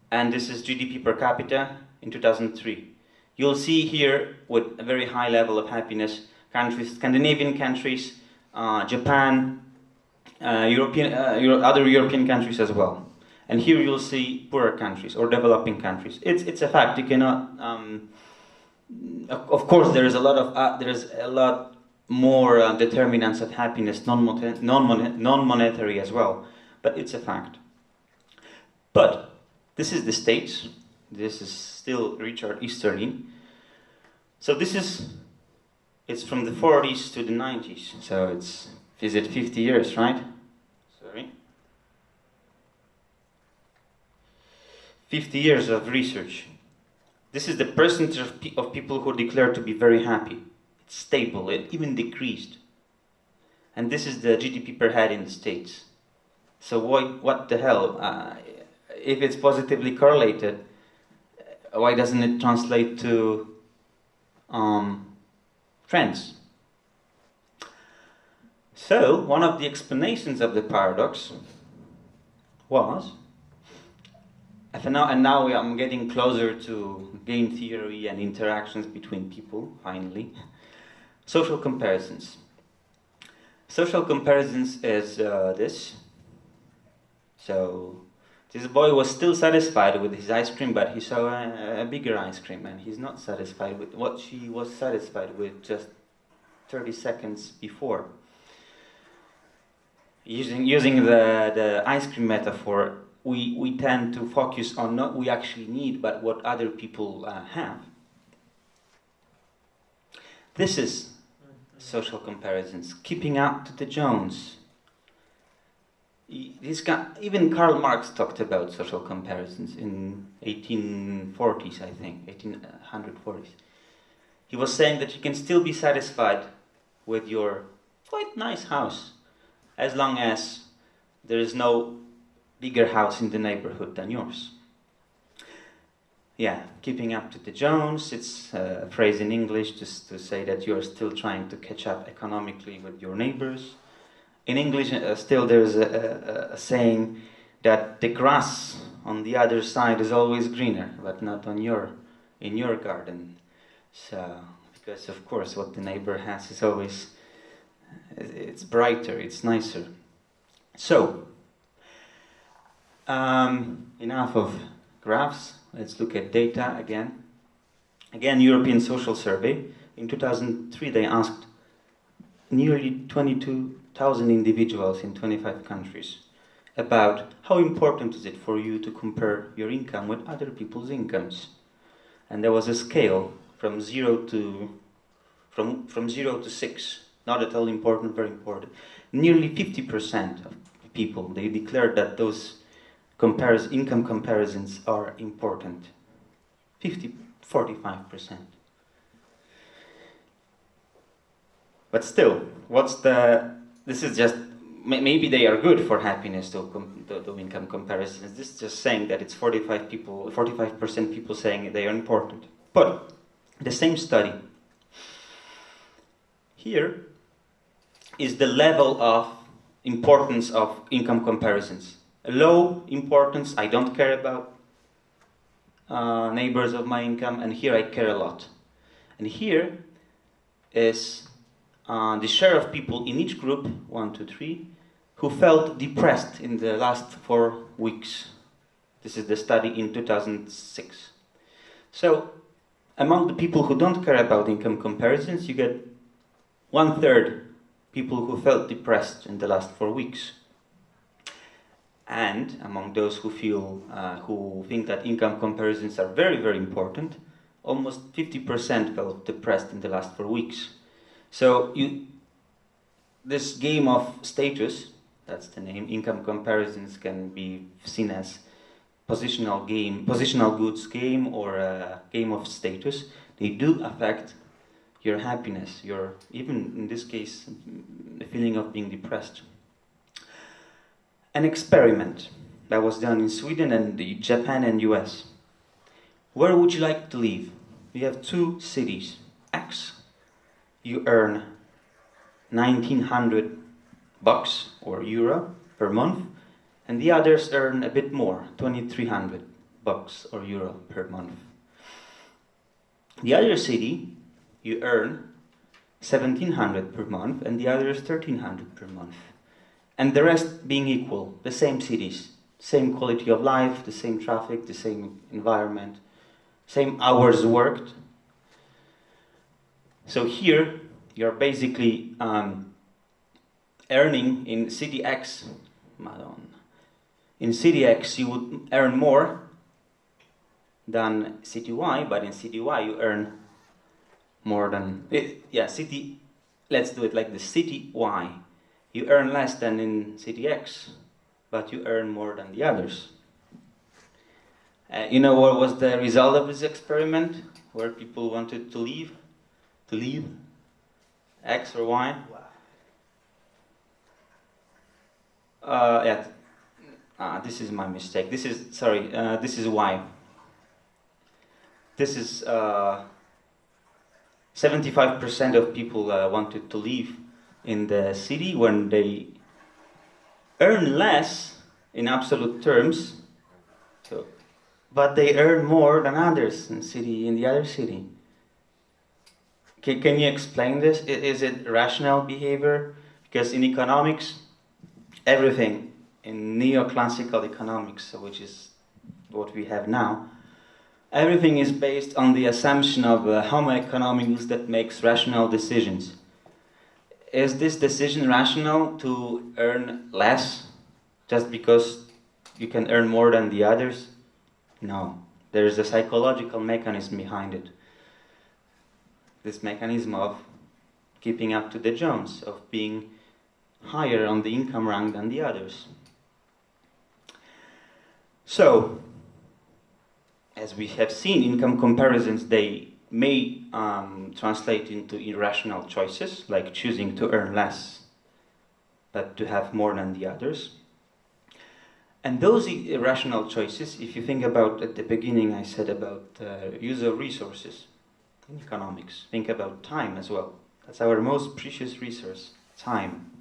Speaker 3: and this is GDP per capita in 2003. You'll see here with a very high level of happiness countries, Scandinavian countries, Japan, other European countries as well. And here you'll see poorer countries or developing countries. It's a fact. You cannot. Of course, there is a lot more determinants of happiness, non-monetary as well. But it's a fact. But this is the States. This is still Richard Easterlin. So it's from the 40s to the 90s. So is it 50 years, right? Sorry. 50 years of research. This is the percentage of people who declare to be very happy. It's stable, it even decreased. And this is the GDP per head in the States. So what the hell? If it's positively correlated, why doesn't it translate to trends? So, one of the explanations of the paradox was, and now I'm getting closer to game theory and interactions between people, finally, social comparisons. Social comparisons is this. So, this boy was still satisfied with his ice cream, but he saw a bigger ice cream, and he's not satisfied with what she was satisfied with just 30 seconds before. Using the ice cream metaphor, we tend to focus on not what we actually need, but what other people have. This is social comparisons, keeping up to the Jones. Even Karl Marx talked about social comparisons in 1840s, I think, 1840s. He was saying that you can still be satisfied with your quite nice house, as long as there is no bigger house in the neighborhood than yours. Yeah, keeping up to the Jones, it's a phrase in English just to say that you're still trying to catch up economically with your neighbors. In English, still there's a saying that the grass on the other side is always greener, but not in your garden. So, because of course what the neighbor has is always, it's brighter, it's nicer. So, enough of graphs. Let's look at data again. Again, European Social Survey. In 2003, they asked nearly 22,000 individuals in 25 countries about how important is it for you to compare your income with other people's incomes. And there was a scale from 0 to 6. Not at all important, very important. Nearly 50% of people, they declared that those income comparisons are important. 45%. But still, this is just, maybe they are good for happiness to income comparisons. This is just saying that it's 45% people saying they are important. But the same study, here is the level of importance of income comparisons. Low importance, I don't care about neighbors of my income, and here I care a lot. And here is the share of people in each group, 1, 2, 3, who felt depressed in the last 4 weeks This is the study in 2006. So, among the people who don't care about income comparisons, you get 1/3 people who felt depressed in the last 4 weeks. And among those who who think that income comparisons are very, very important, almost 50% felt depressed in the last 4 weeks. So this game of status, that's the name, income comparisons can be seen as positional goods game or a game of status. They do affect your happiness, your, even in this case, the feeling of being depressed. An experiment that was done in Sweden and Japan and US. Where would you like to live? You have 2 cities. X, you earn 1,900 bucks or euro per month, and the others earn a bit more, 2,300 bucks or euro per month. The other city, you earn 1,700 per month, and the others 1,300 per month. And the rest being equal, the same cities, same quality of life, the same traffic, the same environment, same hours worked. So here, you're basically earning in city X, in city X you would earn more than city Y, but in city Y you earn more than, let's do it like the city Y. You earn less than in city X, but you earn more than the others. You know what was the result of this experiment? Where people wanted to leave? X or Y? This is my mistake. This is Y. This is 75% of people wanted to leave in the city when they earn less in absolute terms, but they earn more than others in the other city. Can you explain this? Is it rational behavior? Because in economics, everything in neoclassical economics, which is what we have now, everything is based on the assumption of homo economicus that makes rational decisions. Is this decision rational to earn less just because you can earn more than the others? No. There is a psychological mechanism behind it. This mechanism of keeping up to the Jones, of being higher on the income rank than the others. So, as we have seen, income comparisons, they may translate into irrational choices, like choosing to earn less, but to have more than the others. And those irrational choices, if you think about, at the beginning I said about use of resources in economics, think about time as well. That's our most precious resource, time.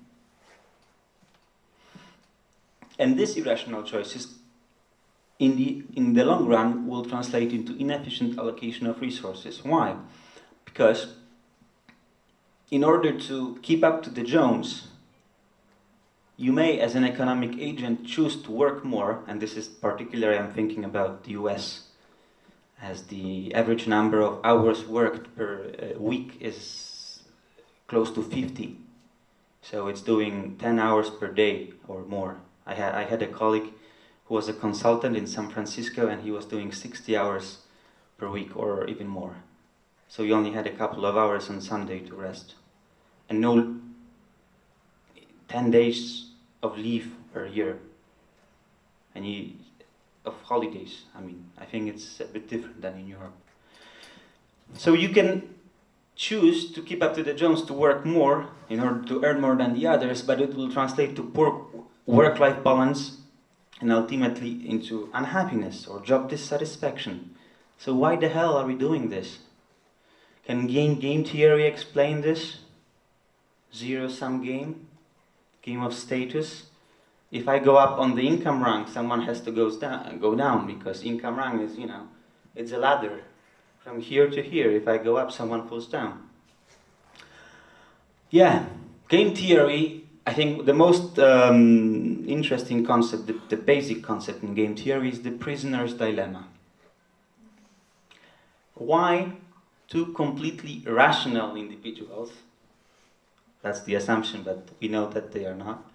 Speaker 3: And these irrational choices, in the long run, will translate into inefficient allocation of resources. Why? Because in order to keep up to the Jones, you may, as an economic agent, choose to work more, and this is particularly, I'm thinking about the US, as the average number of hours worked per week is close to 50. So it's doing 10 hours per day or more. I had a colleague who was a consultant in San Francisco, and he was doing 60 hours per week or even more. So he only had a couple of hours on Sunday to rest. And no 10 days of leave per year. And of holidays. I mean, I think it's a bit different than in Europe. So you can choose to keep up to the Jones, to work more in order to earn more than the others, but it will translate to poor work-life balance and ultimately into unhappiness or job dissatisfaction. So why the hell are we doing this? Can game theory explain this? Zero-sum game? Game of status? If I go up on the income rank, someone has to go down, because income rank is, it's a ladder. From here to here, if I go up, someone falls down. Yeah, game theory I think the most interesting concept, the basic concept in game theory is the prisoner's dilemma. Why two completely rational individuals, that's the assumption, but we know that they are not,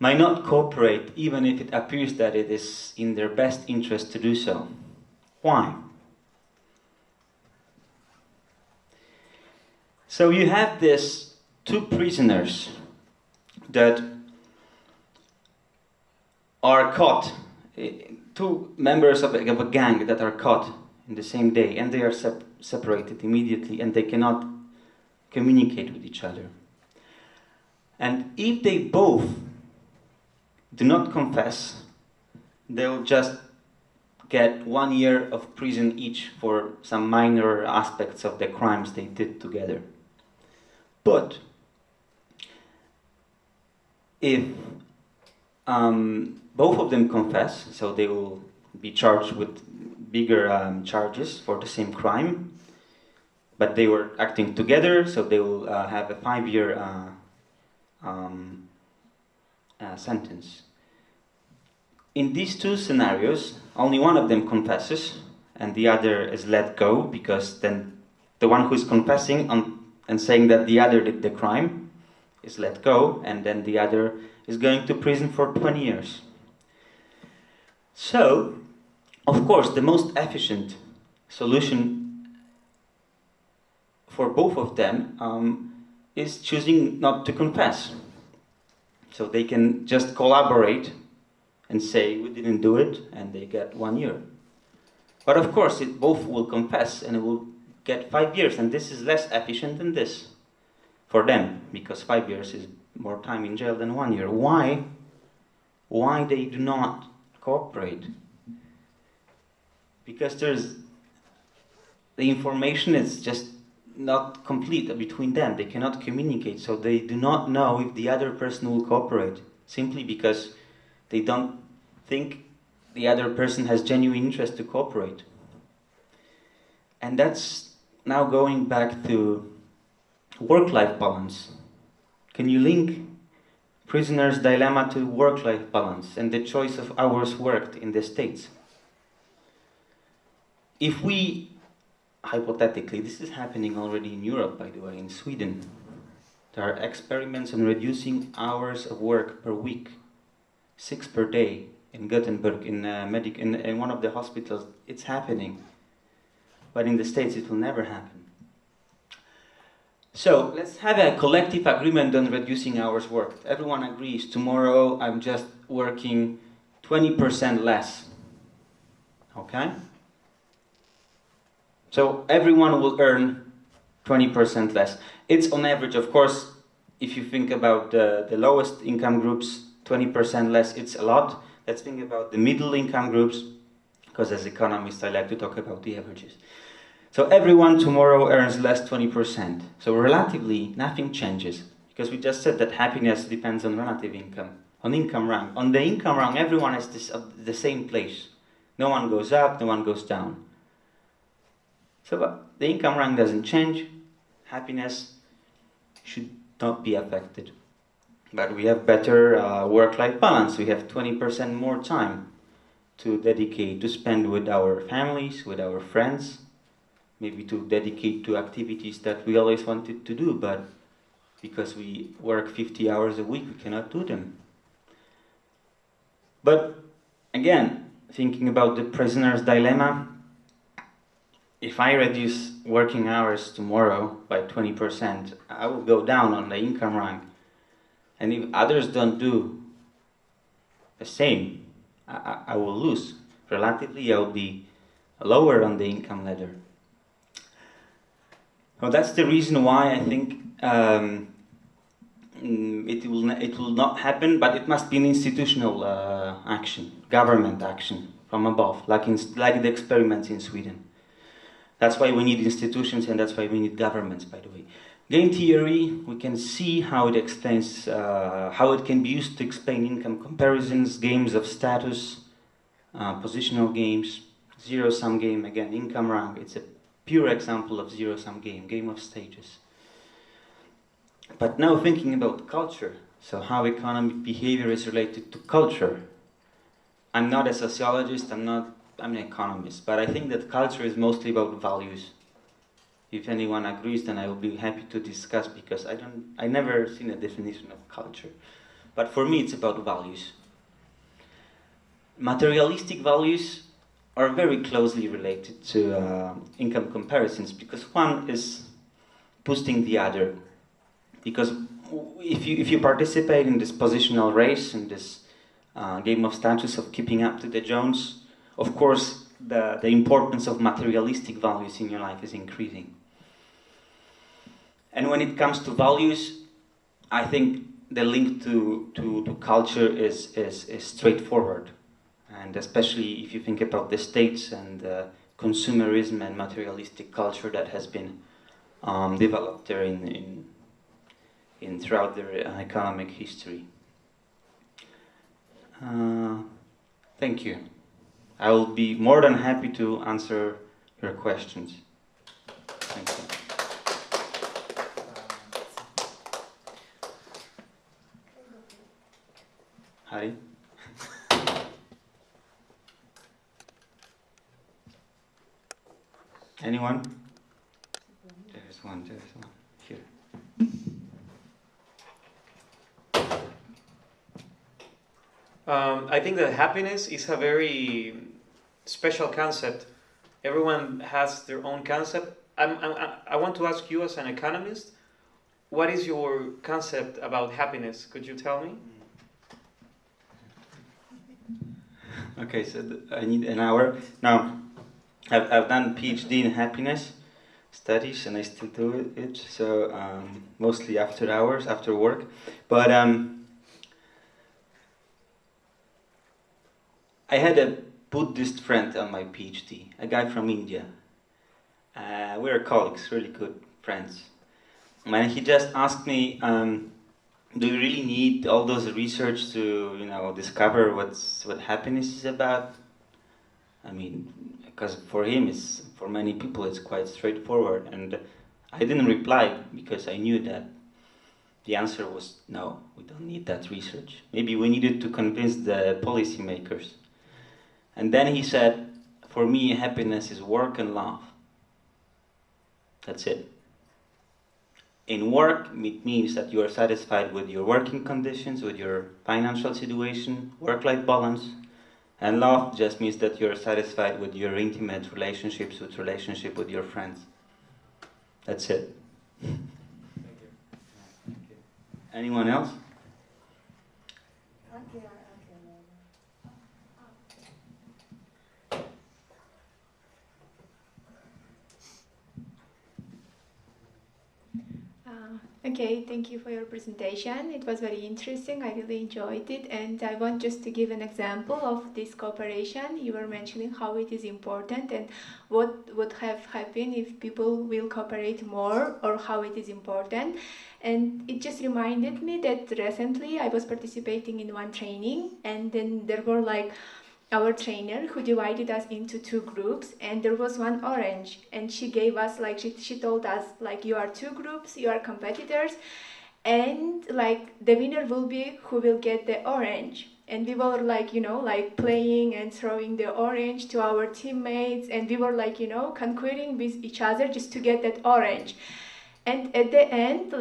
Speaker 3: might not cooperate even if it appears that it is in their best interest to do so? Why? So you have these two prisoners that are caught, two members of a gang that are caught in the same day, and they are separated immediately, and they cannot communicate with each other. And if they both do not confess, they'll just get 1 year of prison each for some minor aspects of the crimes they did together. But if both of them confess, so they will be charged with bigger charges for the same crime, but they were acting together, so they will have a 5-year sentence. In these two scenarios, only one of them confesses and the other is let go, because then the one who is confessing and saying that the other did the crime is let go, and then the other is going to prison for 20 years. So, of course, the most efficient solution for both of them is choosing not to confess. So they can just collaborate and say, we didn't do it, and they get 1 year. But of course, both will confess, and it will get 5 years, and this is less efficient than this for them, because 5 years is more time in jail than 1 year. Why? Why they do not cooperate? Because the information is just not complete between them. They cannot communicate, so they do not know if the other person will cooperate, simply because they don't think the other person has genuine interest to cooperate. And that's now going back to work-life balance. Can you link prisoner's dilemma to work-life balance and the choice of hours worked in the States? If we, hypothetically, this is happening already in Europe, by the way, in Sweden, there are experiments on reducing hours of work per week, 6 per day. In Gothenburg, in one of the hospitals, it's happening. But in the States, it will never happen. So, let's have a collective agreement on reducing hours worked. Everyone agrees, tomorrow I'm just working 20% less. Okay? So, everyone will earn 20% less. It's on average, of course, if you think about the lowest income groups, 20% less, it's a lot. Let's think about the middle income groups, because as economists I like to talk about the averages. So everyone tomorrow earns less 20%. So relatively nothing changes, because we just said that happiness depends on relative income, on income rank. On the income rank, everyone is the same place. No one goes up, no one goes down. So the income rank doesn't change, happiness should not be affected. But we have better work-life balance. We have 20% more time to dedicate, to spend with our families, with our friends, maybe to dedicate to activities that we always wanted to do, but because we work 50 hours a week, we cannot do them. But again, thinking about the prisoner's dilemma, if I reduce working hours tomorrow by 20%, I will go down on the income rank. And if others don't do the same, I will lose. Relatively, I will be lower on the income ladder. Well, that's the reason why I think it will not happen, but it must be an institutional action, government action from above, like the experiments in Sweden. That's why we need institutions, and that's why we need governments, by the way. Game theory, we can see how it explains, how it can be used to explain income comparisons, games of status, positional games, zero-sum game, again, income rank. It's a pure example of zero-sum game of stages. But now thinking about culture, so how economic behavior is related to culture. I'm not a sociologist, I'm an economist, but I think that culture is mostly about values. If anyone agrees, then I will be happy to discuss, because I never seen a definition of culture. But for me, it's about values. Materialistic values are very closely related to income comparisons, because one is boosting the other. Because if you participate in this positional race, in this game of status of keeping up to the Jones, of course the importance of materialistic values in your life is increasing. And when it comes to values, I think the link to culture is straightforward. And especially if you think about the states and consumerism and materialistic culture that has been developed there throughout their economic history. Thank you. I will be more than happy to answer your questions. Thank you. Harry? Anyone? There's one here.
Speaker 5: I think that happiness is a very special concept. Everyone has their own concept. I want to ask you, as an economist, what is your concept about happiness? Could you tell me?
Speaker 3: Okay, so I need an hour. Now, I've done PhD in happiness studies, and I still do it. So mostly after hours, after work. But I had a Buddhist friend on my PhD, a guy from India. We were colleagues, really good friends. And he just asked me, do you really need all those research to, discover what happiness is about? I mean, because for him, for many people, it's quite straightforward. And I didn't reply, because I knew that the answer was no, we don't need that research. Maybe we needed to convince the policymakers. And then he said, for me, happiness is work and love. That's it. In work, it means that you are satisfied with your working conditions, with your financial situation, work-life balance. And love just means that you're satisfied with your intimate relationships, relationship with your friends. That's it.
Speaker 5: Thank you.
Speaker 3: Anyone else?
Speaker 2: Okay, thank you for your presentation. It was very interesting. I really enjoyed it. And I want just to give an example of this cooperation. You were mentioning how it is important and what would have happened if people will cooperate more, or how it is important. And it just reminded me that recently I was participating in one training, and then there were our trainer who divided us into two groups, and there was one orange, and she gave us she told us you are two groups, you are competitors, and the winner will be who will get the orange. And we were playing and throwing the orange to our teammates, and we were conquering with each other just to get that orange. And at the end,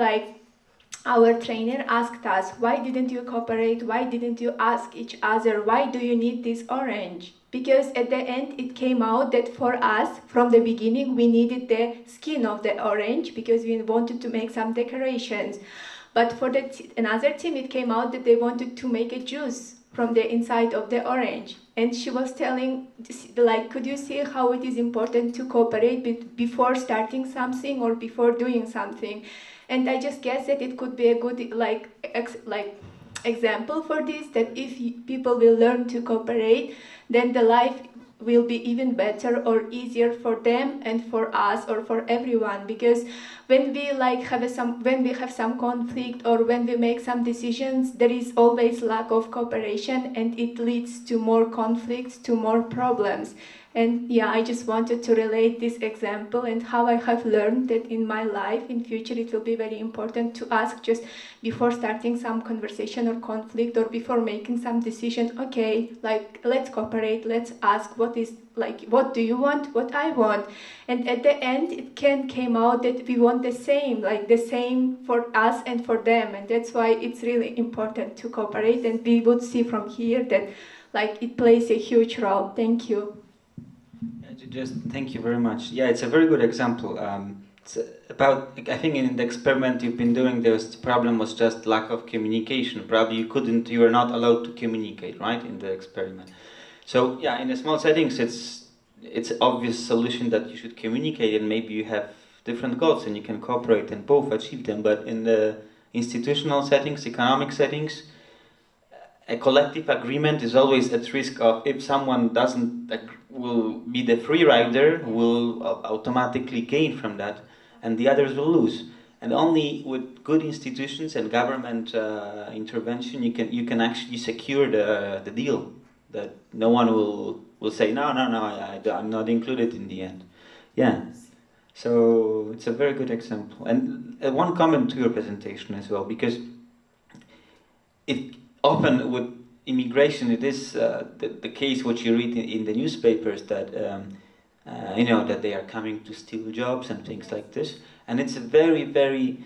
Speaker 2: our trainer asked us, why didn't you cooperate? Why didn't you ask each other? Why do you need this orange? Because at the end, it came out that for us, from the beginning, we needed the skin of the orange because we wanted to make some decorations. But for another team, it came out that they wanted to make a juice from the inside of the orange. And she was telling, could you see how it is important to cooperate before starting something or before doing something? And I just guess that it could be a good example for this, that if people will learn to cooperate, then the life will be even better or easier for them and for us or for everyone. Because when we have some conflict or when we make some decisions, there is always lack of cooperation, and it leads to more conflicts, to more problems. And yeah, I just wanted to relate this example and how I have learned that in my life, in future, it will be very important to ask just before starting some conversation or conflict or before making some decision, okay, like let's cooperate, let's ask what is like, what do you want, what I want. And at the end, it came out that we want the same, like the same for us and for them. And that's why it's really important to cooperate. And we would see from here that like it plays a huge role. Thank you.
Speaker 3: Just thank you very much. Yeah, it's a very good example. It's about, I think in the experiment you've been doing, the problem was just lack of communication. Probably you were not allowed to communicate, right, in the experiment. So yeah, in the small settings, it's an obvious solution that you should communicate, and maybe you have different goals and you can cooperate and both achieve them. But in the institutional settings, economic settings, a collective agreement is always at risk of, if someone doesn't will be the free rider, will automatically gain from that, and the others will lose. And only with good institutions and government intervention you can actually secure the deal, that no one will say no, I'm not included in the end. Yeah. So it's a very good example. And one comment to your presentation as well, because it often with immigration, it is the case what you read in the newspapers that that they are coming to steal jobs and things like this, and it's a very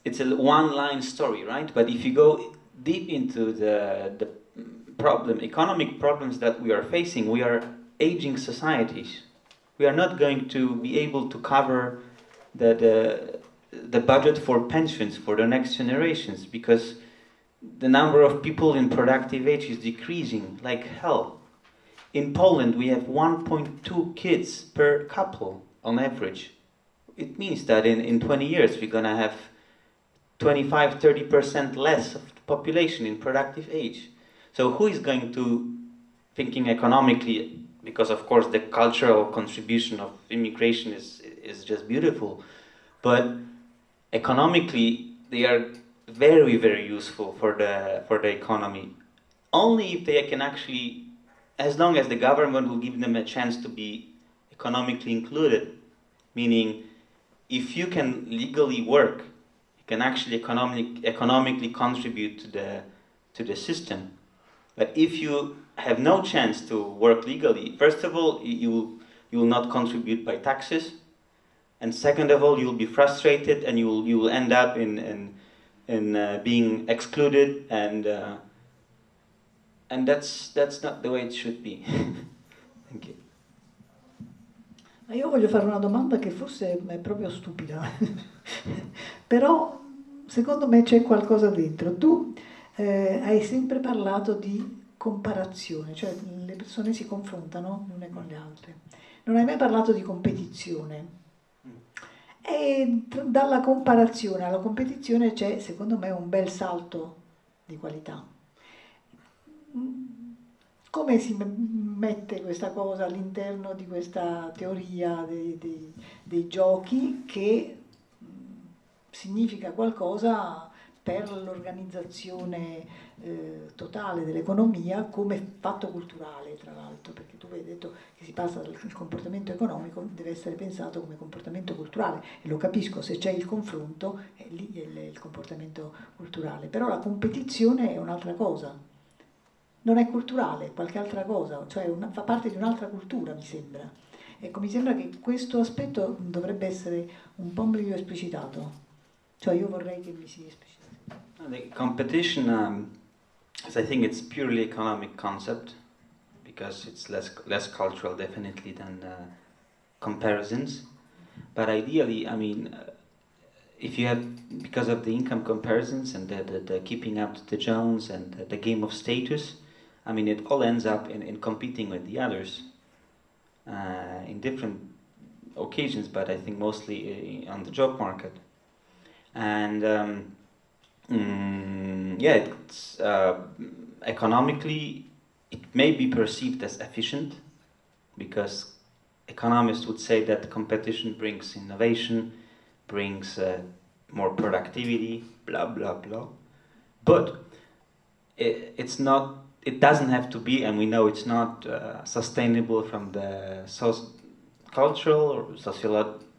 Speaker 3: it's a one-line story, right? But if you go deep into the economic problems that we are facing, we are aging societies. We are not going to be able to cover the budget for pensions for the next generations, because the number of people in productive age is decreasing like hell. In Poland, we have 1.2 kids per couple on average. It means that in 20 years, we're going to have 25-30% less of the population in productive age. So who is going to, thinking economically, because of course the cultural contribution of immigration is just beautiful, but economically they are very useful for the economy. Only if they can actually, as long as the government will give them a chance to be economically included, meaning if you can legally work, you can actually economically contribute to the system. But if you have no chance to work legally, first of all, you will not contribute by taxes, and second of all, you will be frustrated and you will end up in being excluded, and that's not the way it should be. Thank you.
Speaker 1: Ma io voglio fare una domanda che forse è proprio stupida, però secondo me c'è qualcosa dentro. Tu hai sempre parlato di comparazione, cioè le persone si confrontano le une con le altre. Non hai mai parlato di competizione. E dalla comparazione alla competizione c'è, secondo me, un bel salto di qualità. Come si mette questa cosa all'interno di questa teoria dei giochi che significa qualcosa per l'organizzazione totale dell'economia come fatto culturale, tra l'altro, perché tu hai detto che si passa dal comportamento economico, deve essere pensato come comportamento culturale, e lo capisco, se c'è il confronto lì è il comportamento culturale, però la competizione è un'altra cosa, non è culturale, è qualche altra cosa, cioè fa parte di un'altra cultura, mi sembra. Ecco, mi sembra che questo aspetto dovrebbe essere un po' meglio esplicitato, cioè io vorrei che mi si esplicitasse.
Speaker 3: The competition, I think it's purely economic concept, because it's less cultural definitely than comparisons. But ideally, I mean, if you have, because of the income comparisons and the keeping up to the Jones and the game of status, I mean, it all ends up in competing with the others in different occasions, but I think mostly on the job market. And it's economically, it may be perceived as efficient, because economists would say that competition brings innovation, brings more productivity, blah blah blah. But it's not it doesn't have to be, and we know it's not sustainable from the cultural or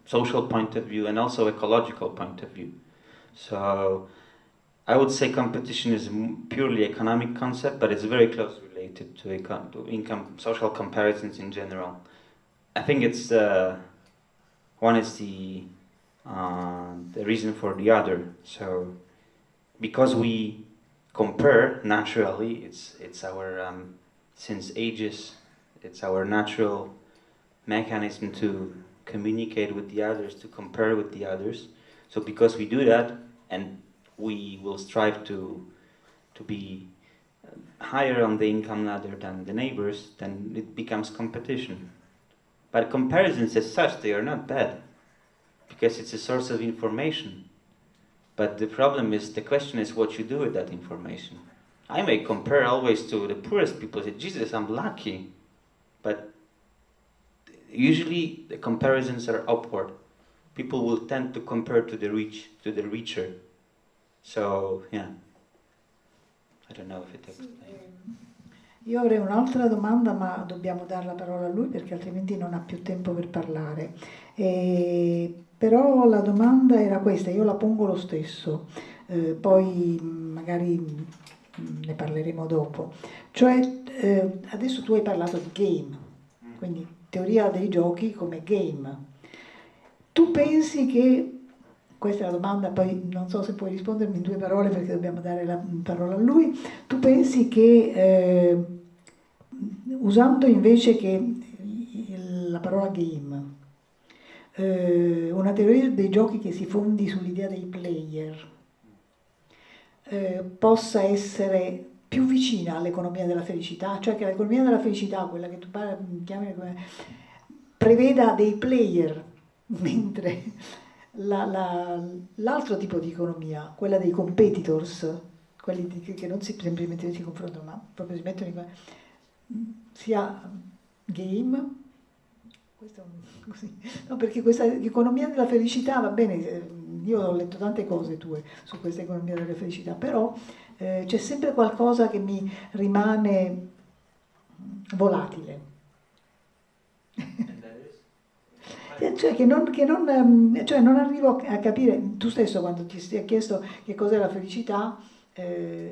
Speaker 3: social point of view, and also ecological point of view. So I would say competition is a purely economic concept, but it's very closely related to income, social comparisons in general. I think it's one is the reason for the other. So because we compare naturally, it's our since ages, it's our natural mechanism to communicate with the others, to compare with the others. So because we do that, and we will strive to be higher on the income ladder than the neighbors, then it becomes competition. But comparisons as such, they are not bad, because it's a source of information. But the problem is, the question is what you do with that information. I may compare always to the poorest people, say, Jesus, I'm lucky. But usually the comparisons are upward. People will tend to compare to the rich, to the richer. So, yeah. I don't know if it explains.
Speaker 1: Io avrei un'altra domanda, ma dobbiamo dare la parola a lui perché altrimenti non ha più tempo per parlare. Però la domanda era questa, io la pongo lo stesso, poi magari ne parleremo dopo. Cioè, adesso tu hai parlato di game, quindi teoria dei giochi come game. Tu pensi che, questa è la domanda, poi non so se puoi rispondermi in 2 parole perché dobbiamo dare la parola a lui, tu pensi che, usando invece che la parola game, una teoria dei giochi che si fondi sull'idea dei player, possa essere più vicina all'economia della felicità, cioè che l'economia della felicità, quella che tu chiami come, preveda dei player, mentre l'altro tipo di economia, quella dei competitors, quelli che non semplicemente si confrontano, ma proprio si mettono sia game, questo è così, no, perché questa economia della felicità va bene, io ho letto tante cose tue su questa economia della felicità, però c'è sempre qualcosa che mi rimane volatile. Cioè, cioè non arrivo a capire, tu stesso quando ti sei chiesto che cos'è la felicità,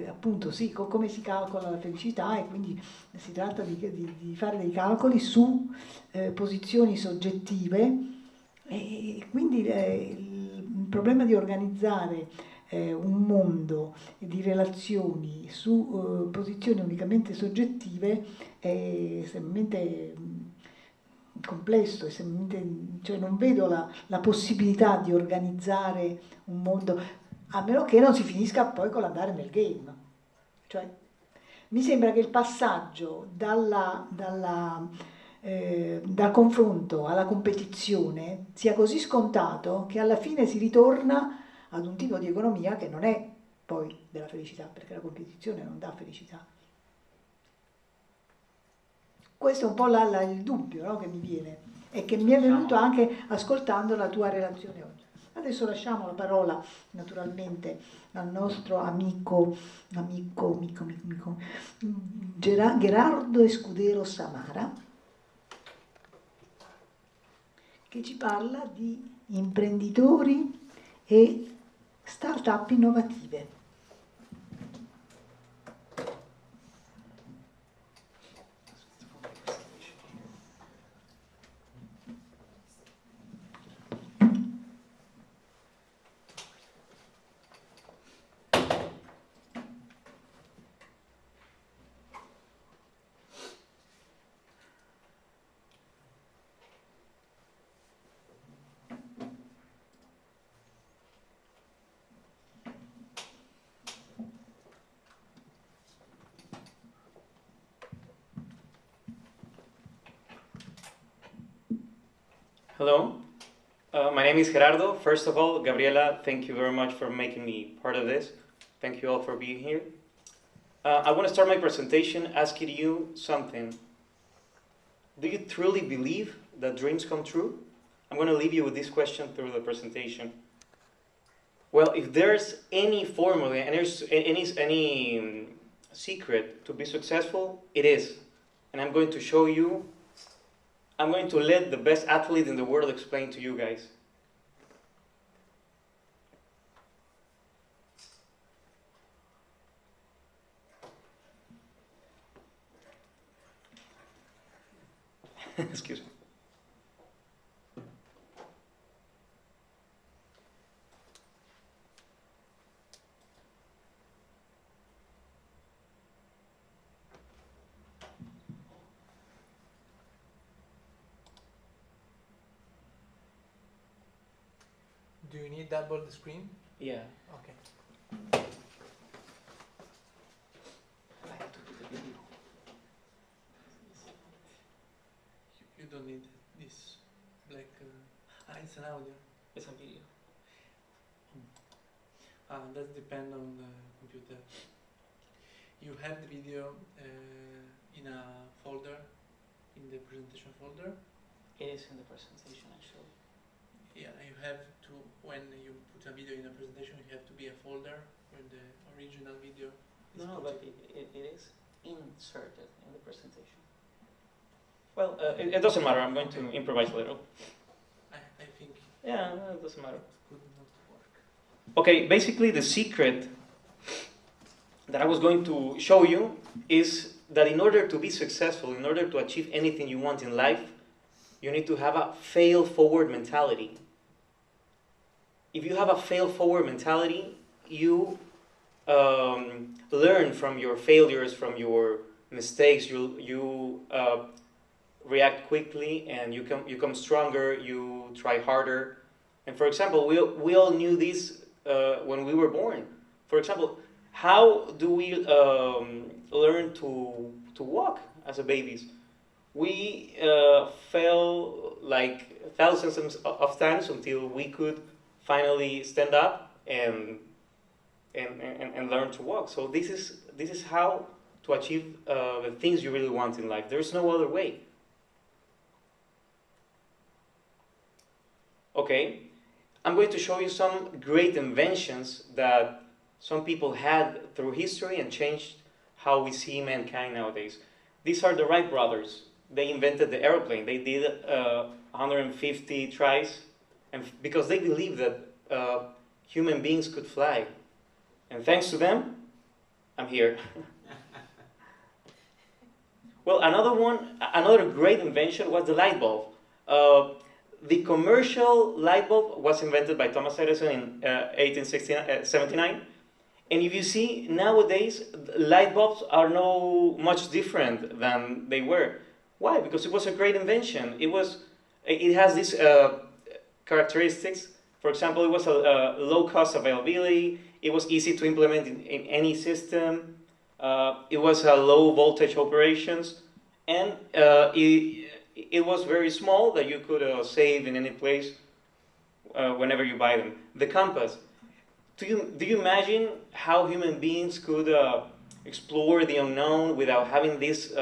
Speaker 1: appunto sì, come si calcola la felicità, e quindi si tratta di fare dei calcoli su posizioni soggettive, e quindi il problema di organizzare un mondo di relazioni su posizioni unicamente soggettive è estremamente complesso, cioè non vedo la possibilità di organizzare un mondo, a meno che non si finisca poi con l'andare nel game. Cioè, mi sembra che il passaggio dal confronto alla competizione sia così scontato che alla fine si ritorna ad un tipo di economia che non è poi della felicità, perché la competizione non dà felicità. Questo è un po' il dubbio, no, che mi viene e che mi è venuto anche ascoltando la tua relazione oggi. Adesso lasciamo la parola naturalmente al nostro amico Gerardo Escudero Samara, che ci parla di imprenditori e start-up innovative.
Speaker 5: Hello, my name is Gerardo. First of all, Gabriela, thank you very much for making me part of this. Thank you all for being here. I want to start my presentation asking you something. Do you truly believe that dreams come true? I'm going to leave you with this question through the presentation. Well, if there's any formula and there's any secret to be successful? It is. And I'm going to show you, I'm going to let the best athlete in the world explain to you guys. Excuse me.
Speaker 4: Do you need double the screen?
Speaker 5: Yeah.
Speaker 4: Okay.
Speaker 5: I have to do the video.
Speaker 4: You don't need this black. It's an audio.
Speaker 5: It's a video.
Speaker 4: That depends on the computer. You have the video in a folder, in the presentation folder.
Speaker 5: It is in the presentation, actually.
Speaker 4: Yeah, you have to, when you put a video in a presentation, you have to be a folder where the original video is
Speaker 5: No,
Speaker 4: put.
Speaker 5: but it is inserted in the presentation. Well, it doesn't matter. I'm going to improvise a little.
Speaker 4: I think
Speaker 5: Yeah, no, it doesn't matter.
Speaker 4: it could not work.
Speaker 5: Okay, basically the secret that I was going to show you is that in order to be successful, in order to achieve anything you want in life, you need to have a fail-forward mentality. If you have a fail-forward mentality, you learn from your failures, from your mistakes. You react quickly, and you come stronger. You try harder. And for example, we all knew this when we were born. For example, how do we learn to walk as a babies? We fell like thousands of times until we could finally stand up and learn to walk. So this is how to achieve the things you really want in life. There's no other way. Okay, I'm going to show you some great inventions that some people had through history and changed how we see mankind nowadays. These are the Wright brothers. They invented the airplane. They did 150 tries, and because they believed that human beings could fly. And thanks to them, I'm here. Well, another great invention was the light bulb. The commercial light bulb was invented by Thomas Edison in 1879. And if you see, nowadays, light bulbs are no much different than they were. Why? Because it was a great invention. It has these characteristics. For example, it was a low cost availability. It was easy to implement in any system. It was a low voltage operations. And it was very small that you could save in any place whenever you buy them. The compass. Do you imagine how human beings could explore the unknown without having this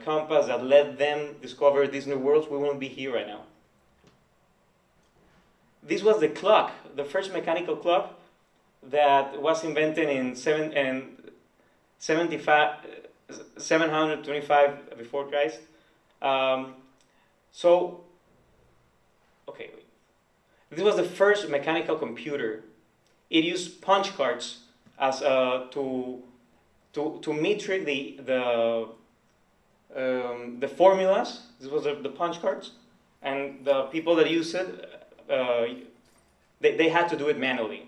Speaker 5: compass that let them discover these new worlds? We wouldn't be here right now. This was the clock, the first mechanical clock that was invented in 725 before Christ. Okay. This was the first mechanical computer. It used punch cards as to metric the formulas. This was the punch cards, and the people that used it, they had to do it manually.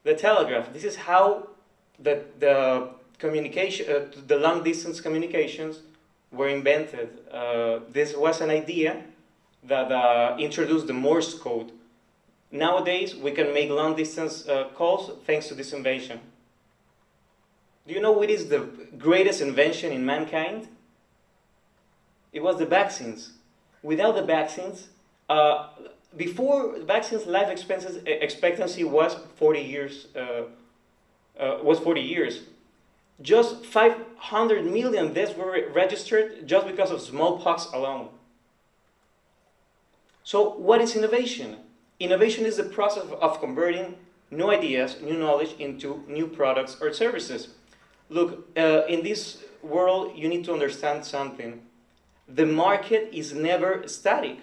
Speaker 5: The telegraph. This is how the communication, the long distance communications were invented. This was an idea that introduced the Morse code. Nowadays, we can make long distance calls thanks to this invention. Do you know what is the greatest invention in mankind? It was the vaccines. Without the vaccines, before vaccines, life expectancy was 40 years. Just 500 million deaths were registered just because of smallpox alone. So what is innovation? Innovation is the process of converting new ideas, new knowledge into new products or services. Look, in this world, you need to understand something. The market is never static.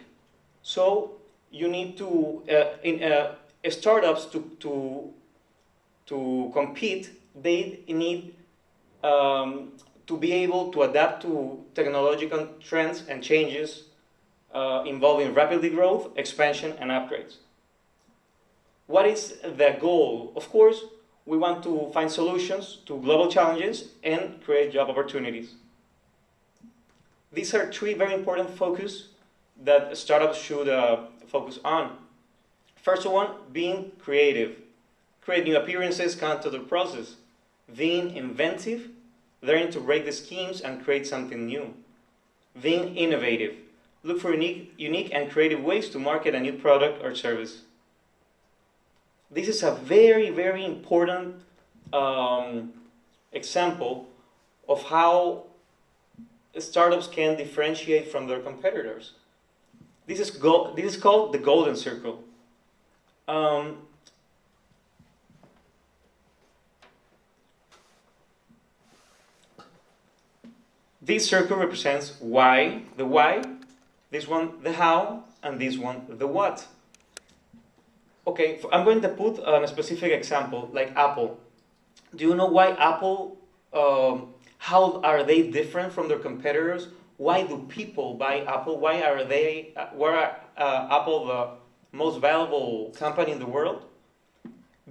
Speaker 5: So you need to, startups to compete, they need to be able to adapt to technological trends and changes involving rapidly growth, expansion, and upgrades. What is the goal? Of course, we want to find solutions to global challenges and create job opportunities. These are three very important focus that startups should focus on. First one, being creative. Create new appearances, counter the process. Being inventive, learning to break the schemes and create something new. Being innovative. Look for unique and creative ways to market a new product or service. This is a very, very important example of how startups can differentiate from their competitors. This is called the golden circle. This circle represents why, the why, this one the how, and this one the what. Okay, I'm going to put a specific example, like Apple. Do you know why Apple, how are they different from their competitors? Why do people buy Apple? Why are Apple the most valuable company in the world?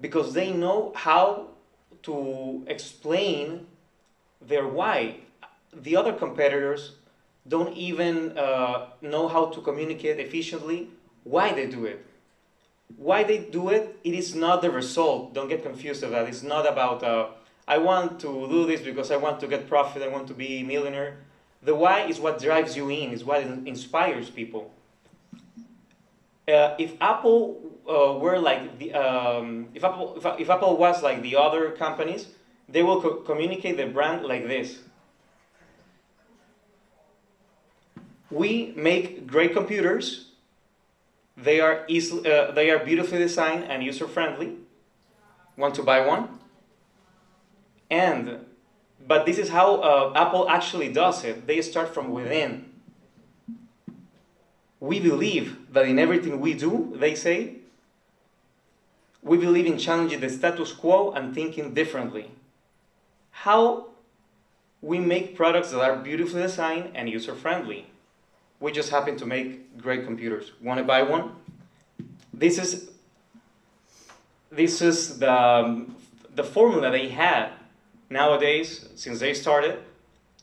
Speaker 5: Because they know how to explain their why. The other competitors don't even know how to communicate efficiently why they do it. Why they do it, it is not the result. Don't get confused about it. It's not about, I want to do this because I want to get profit, I want to be a millionaire. The why is what drives you in, is what inspires people. If Apple were like the, if Apple was like the other companies, they will communicate the brand like this. We make great computers. They are beautifully designed and user-friendly. Want to buy one? But this is how Apple actually does it. They start from within. We believe that in everything we do, they say, we believe in challenging the status quo and thinking differently. How we make products that are beautifully designed and user-friendly. We just happen to make great computers. Want to buy one? This is the formula they had nowadays, since they started,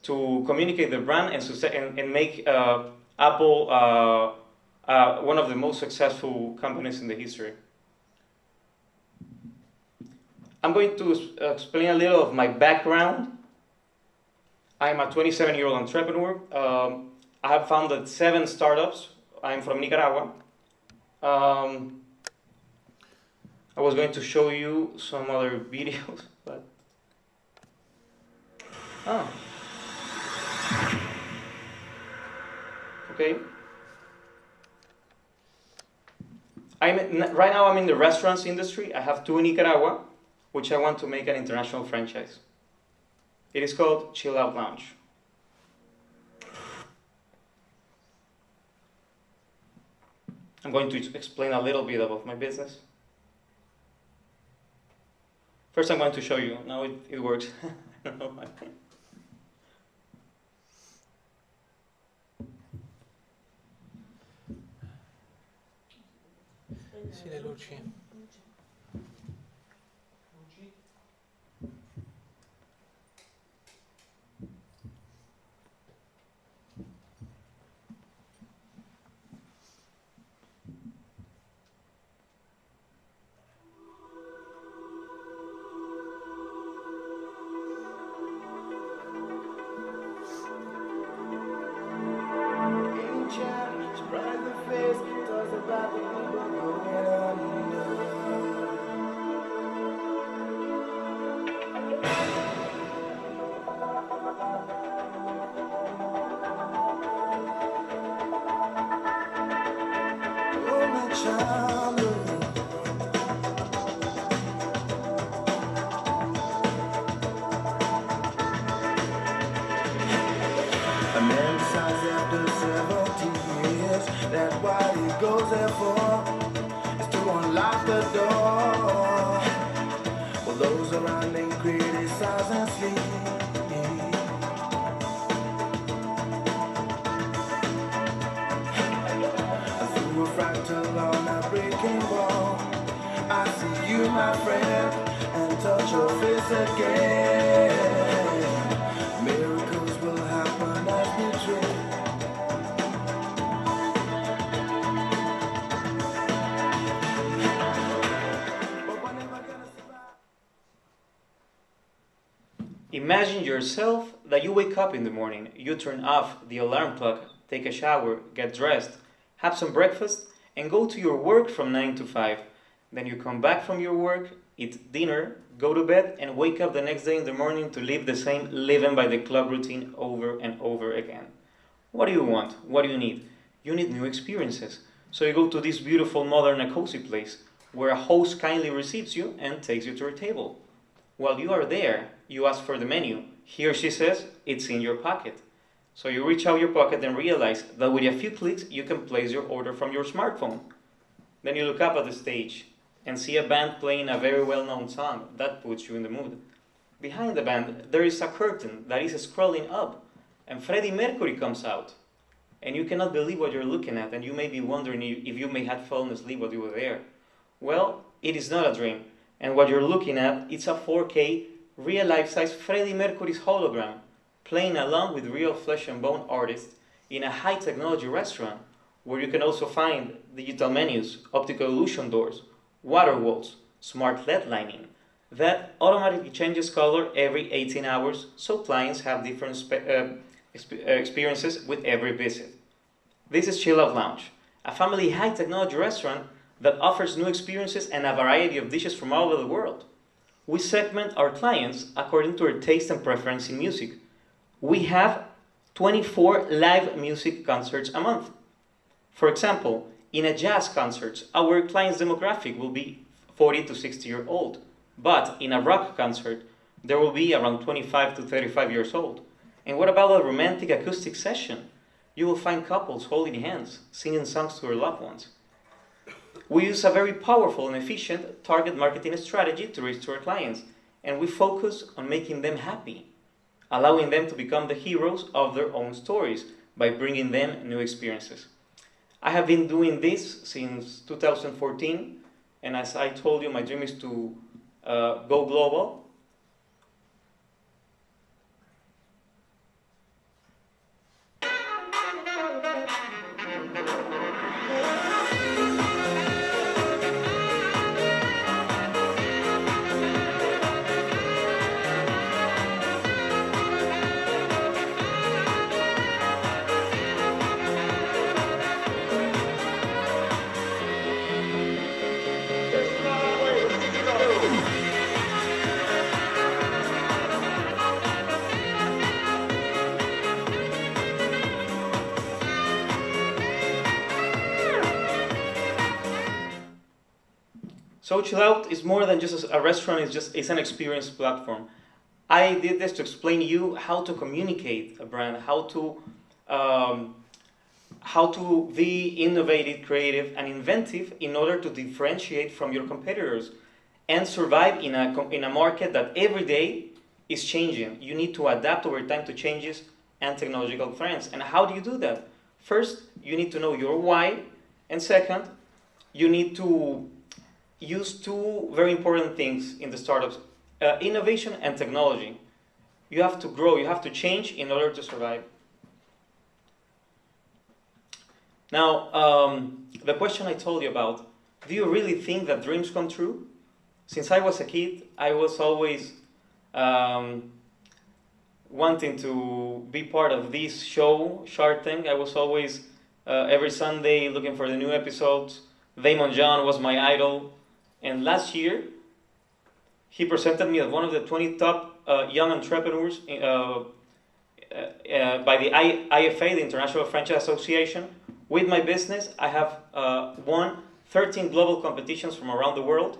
Speaker 5: to communicate the brand and make Apple one of the most successful companies in the history. I'm going to explain a little of my background. I'm a 27-year-old entrepreneur. I have founded 7 startups. I'm from Nicaragua. I was going to show you some other videos, but okay. Right now I'm in the restaurants industry. I have 2 in Nicaragua, which I want to make an international franchise. It is called Chill Out Lounge. I'm going to explain a little bit about my business. First, I'm going to show you. Now it works. I don't know why.
Speaker 4: Sì, le luci.
Speaker 6: Surprise the face, talks about the people going under. what he goes there for, is to unlock the door. Well, those around him criticize and sleep. And through a fractal on a breaking wall, I see you, my friend, and touch your face again. Miracles will happen as we dream.
Speaker 5: Imagine yourself that you wake up in the morning, you turn off the alarm clock, take a shower, get dressed, have some breakfast, and go to your work from 9 to 5. Then you come back from your work, eat dinner, go to bed, and wake up the next day in the morning to live the same living by the clock routine over and over again. What do you want? What do you need? You need new experiences. So you go to this beautiful, modern, and cozy place where a host kindly receives you and takes you to her table. While you are there, you ask for the menu. He or she says, it's in your pocket. So you reach out your pocket and realize that with a few clicks, you can place your order from your smartphone. Then you look up at the stage and see a band playing a very well-known song. That puts you in the mood. Behind the band, there is a curtain that is scrolling up, and Freddie Mercury comes out. And you cannot believe what you're looking at, and you may be wondering if you may have fallen asleep while you were there. Well, it is not a dream. And what you're looking at, it's a 4K, real life-size Freddie Mercury's hologram, playing along with real flesh and bone artists in a high-technology restaurant, where you can also find digital menus, optical illusion doors, water walls, smart LED lighting, that automatically changes color every 18 hours, so clients have different experiences with every visit. This is Chill Out Lounge, a family high-technology restaurant that offers new experiences and a variety of dishes from all over the world. We segment our clients according to their taste and preference in music. We have 24 live music concerts a month. For example, in a jazz concert, our client's demographic will be 40 to 60 years old. But in a rock concert, there will be around 25 to 35 years old. And what about a romantic acoustic session? You will find couples holding hands, singing songs to their loved ones. We use a very powerful and efficient target marketing strategy to reach to our clients, and we focus on making them happy, allowing them to become the heroes of their own stories by bringing them new experiences. I have been doing this since 2014, and as I told you, my dream is to go global. So Chill Out is more than just a restaurant, it's an experience platform. I did this to explain to you how to communicate a brand, how to be innovative, creative, and inventive in order to differentiate from your competitors and survive in a market that every day is changing. You need to adapt over time to changes and technological trends. And how do you do that? First, you need to know your why, and second, you need to use two very important things in the startups, innovation and technology. You have to grow, you have to change in order to survive. Now, the question I told you about, do you really think that dreams come true? Since I was a kid, I was always wanting to be part of this show, Shark Tank. I was always, every Sunday, looking for the new episodes. Damon John was my idol. And last year, he presented me as one of the 20 top young entrepreneurs by the IFA, the International Franchise Association. With my business, I have won 13 global competitions from around the world.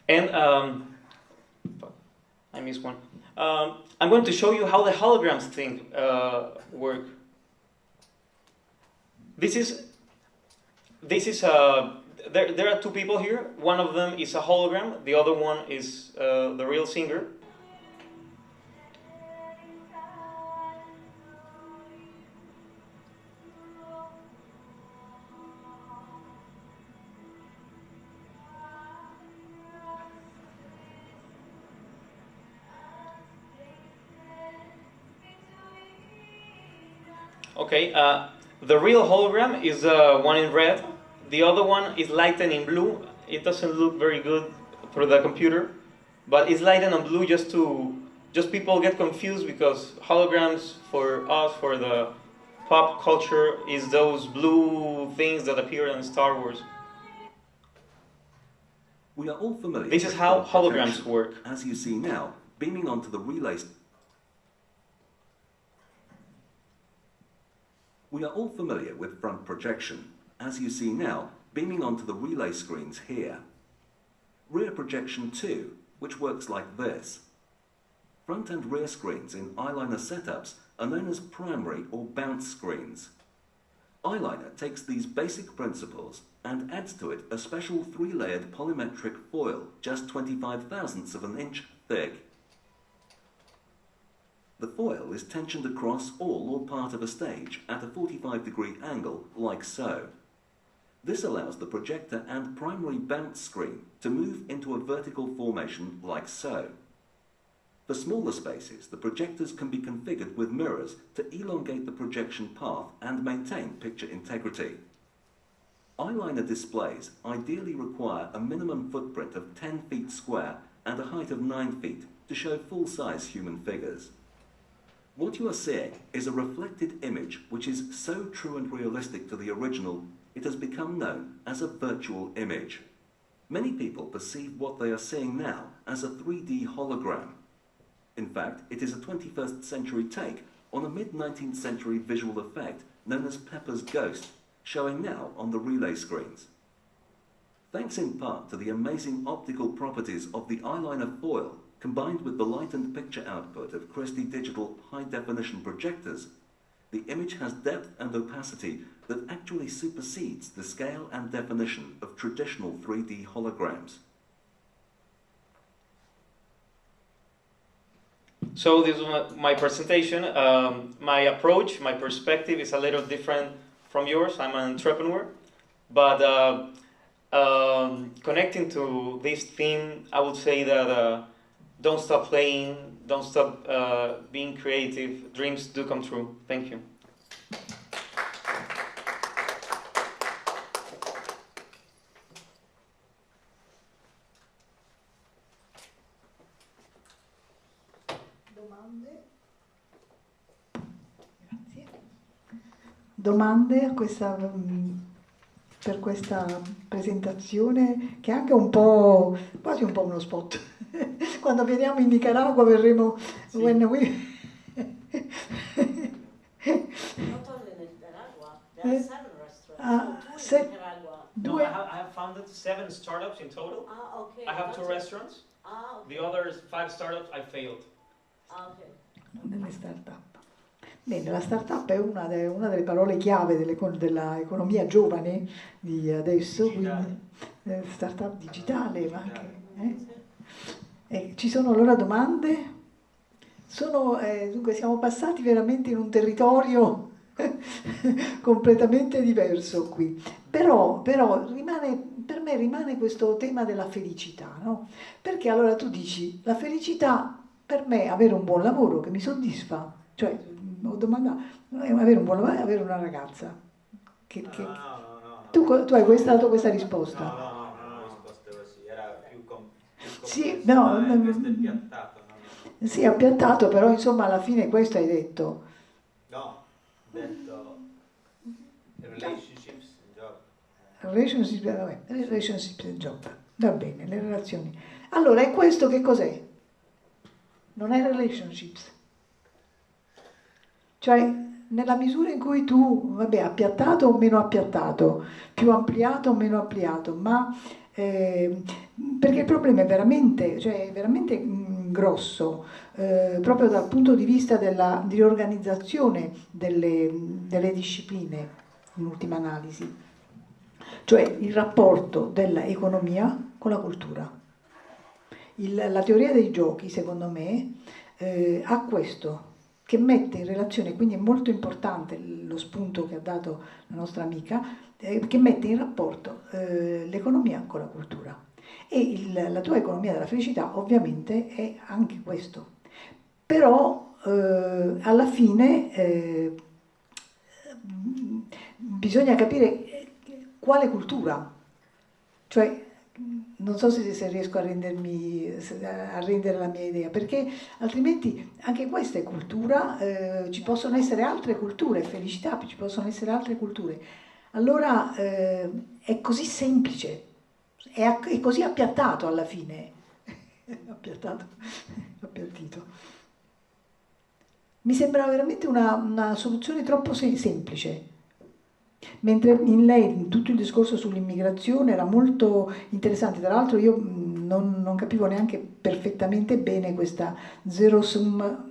Speaker 5: And I missed one. I'm going to show you how the holograms thing work. This is there are two people here. One of them is a hologram. The other one is the real singer. Okay, the real hologram is one in red. The other one is lightened in blue. It doesn't look very good through the computer, but it's lightened on blue just people get confused because holograms for us, for the pop culture, is those blue things that appear in Star Wars.
Speaker 7: We are all familiar.
Speaker 5: This is how holograms work.
Speaker 7: As you see now, beaming onto the relay. We are all familiar with front projection, as you see now, beaming onto the relay screens here. Rear projection too, which works like this. Front and rear screens in eyeliner setups are known as primary or bounce screens. Eyeliner takes these basic principles and adds to it a special 3-layered polymetric foil just 25 thousandths of an inch thick. The foil is tensioned across all or part of a stage at a 45-degree angle, like so. This allows the projector and primary bounce screen to move into a vertical formation like so. For smaller spaces, the projectors can be configured with mirrors to elongate the projection path and maintain picture integrity. Eyeliner displays ideally require a minimum footprint of 10 feet square and a height of 9 feet to show full-size human figures. What you are seeing is a reflected image which is so true and realistic to the original, it has become known as a virtual image. Many people perceive what they are seeing now as a 3D hologram. In fact, it is a 21st century take on a mid-19th century visual effect known as Pepper's Ghost, showing now on the relay screens. Thanks in part to the amazing optical properties of the eyeliner foil, combined with the light and picture output of Christie Digital high-definition projectors, the image has depth and opacity that actually supersedes the scale and definition of traditional 3D holograms.
Speaker 5: So this is my presentation. My approach, my perspective is a little different from yours. I'm an entrepreneur, but connecting to this theme, I would say that don't stop playing, don't stop being creative. Dreams do come true. Thank you.
Speaker 1: Domande per questa presentazione che è anche un po', quasi un po' uno spot. Quando veniamo in Nicaragua verremo...
Speaker 8: Sì.
Speaker 1: When we...
Speaker 8: Not only in Nicaragua, there are 7 restaurants.
Speaker 1: Se...
Speaker 8: In Nicaragua.
Speaker 5: No, I have founded 7 startups in total.
Speaker 8: Ah, okay.
Speaker 5: I have 2 restaurants.
Speaker 8: Ah, okay.
Speaker 5: The other 5 startups I failed.
Speaker 8: Ah, okay.
Speaker 1: Nelle start-up. Bene, la start-up è una delle parole chiave dell'economia giovane di adesso, quindi start-up digitale, ma anche... ci sono allora domande? Dunque siamo passati veramente in un territorio completamente diverso qui, però per me rimane questo tema della felicità, no? Perché allora tu dici, la felicità per me è avere un buon lavoro che mi soddisfa, cioè ho domandato, avere un buon lavoro e avere una ragazza.
Speaker 3: No.
Speaker 1: Tu hai dato questa risposta?
Speaker 3: No, risposta così, era più
Speaker 1: sì, no,
Speaker 3: questo è piattato. No.
Speaker 1: Sì, ho piantato, però insomma alla fine questo hai detto.
Speaker 3: No, ho detto relationships and job.
Speaker 1: Relationships and job. Va bene, le relazioni. Allora, e questo che cos'è? Non è relationships. Cioè, nella misura in cui tu, vabbè, appiattato o meno appiattato, più ampliato o meno ampliato, ma perché il problema è veramente grosso, proprio dal punto di vista della riorganizzazione delle discipline, in ultima analisi, cioè il rapporto dell'economia con la cultura. La teoria dei giochi, secondo me, ha questo, che mette in relazione, quindi è molto importante lo spunto che ha dato la nostra amica, che mette in rapporto l'economia con la cultura. E la tua economia della felicità ovviamente è anche questo. Però alla fine bisogna capire quale cultura, cioè non so se riesco a rendere la mia idea, perché altrimenti anche questa è cultura, ci possono essere altre culture, felicità, ci possono essere altre culture. Allora è così semplice, è così appiattato alla fine, appiattito. Mi sembra veramente una soluzione troppo semplice. Mentre in lei tutto il discorso sull'immigrazione era molto interessante, tra l'altro io non capivo neanche perfettamente bene questa zero sum,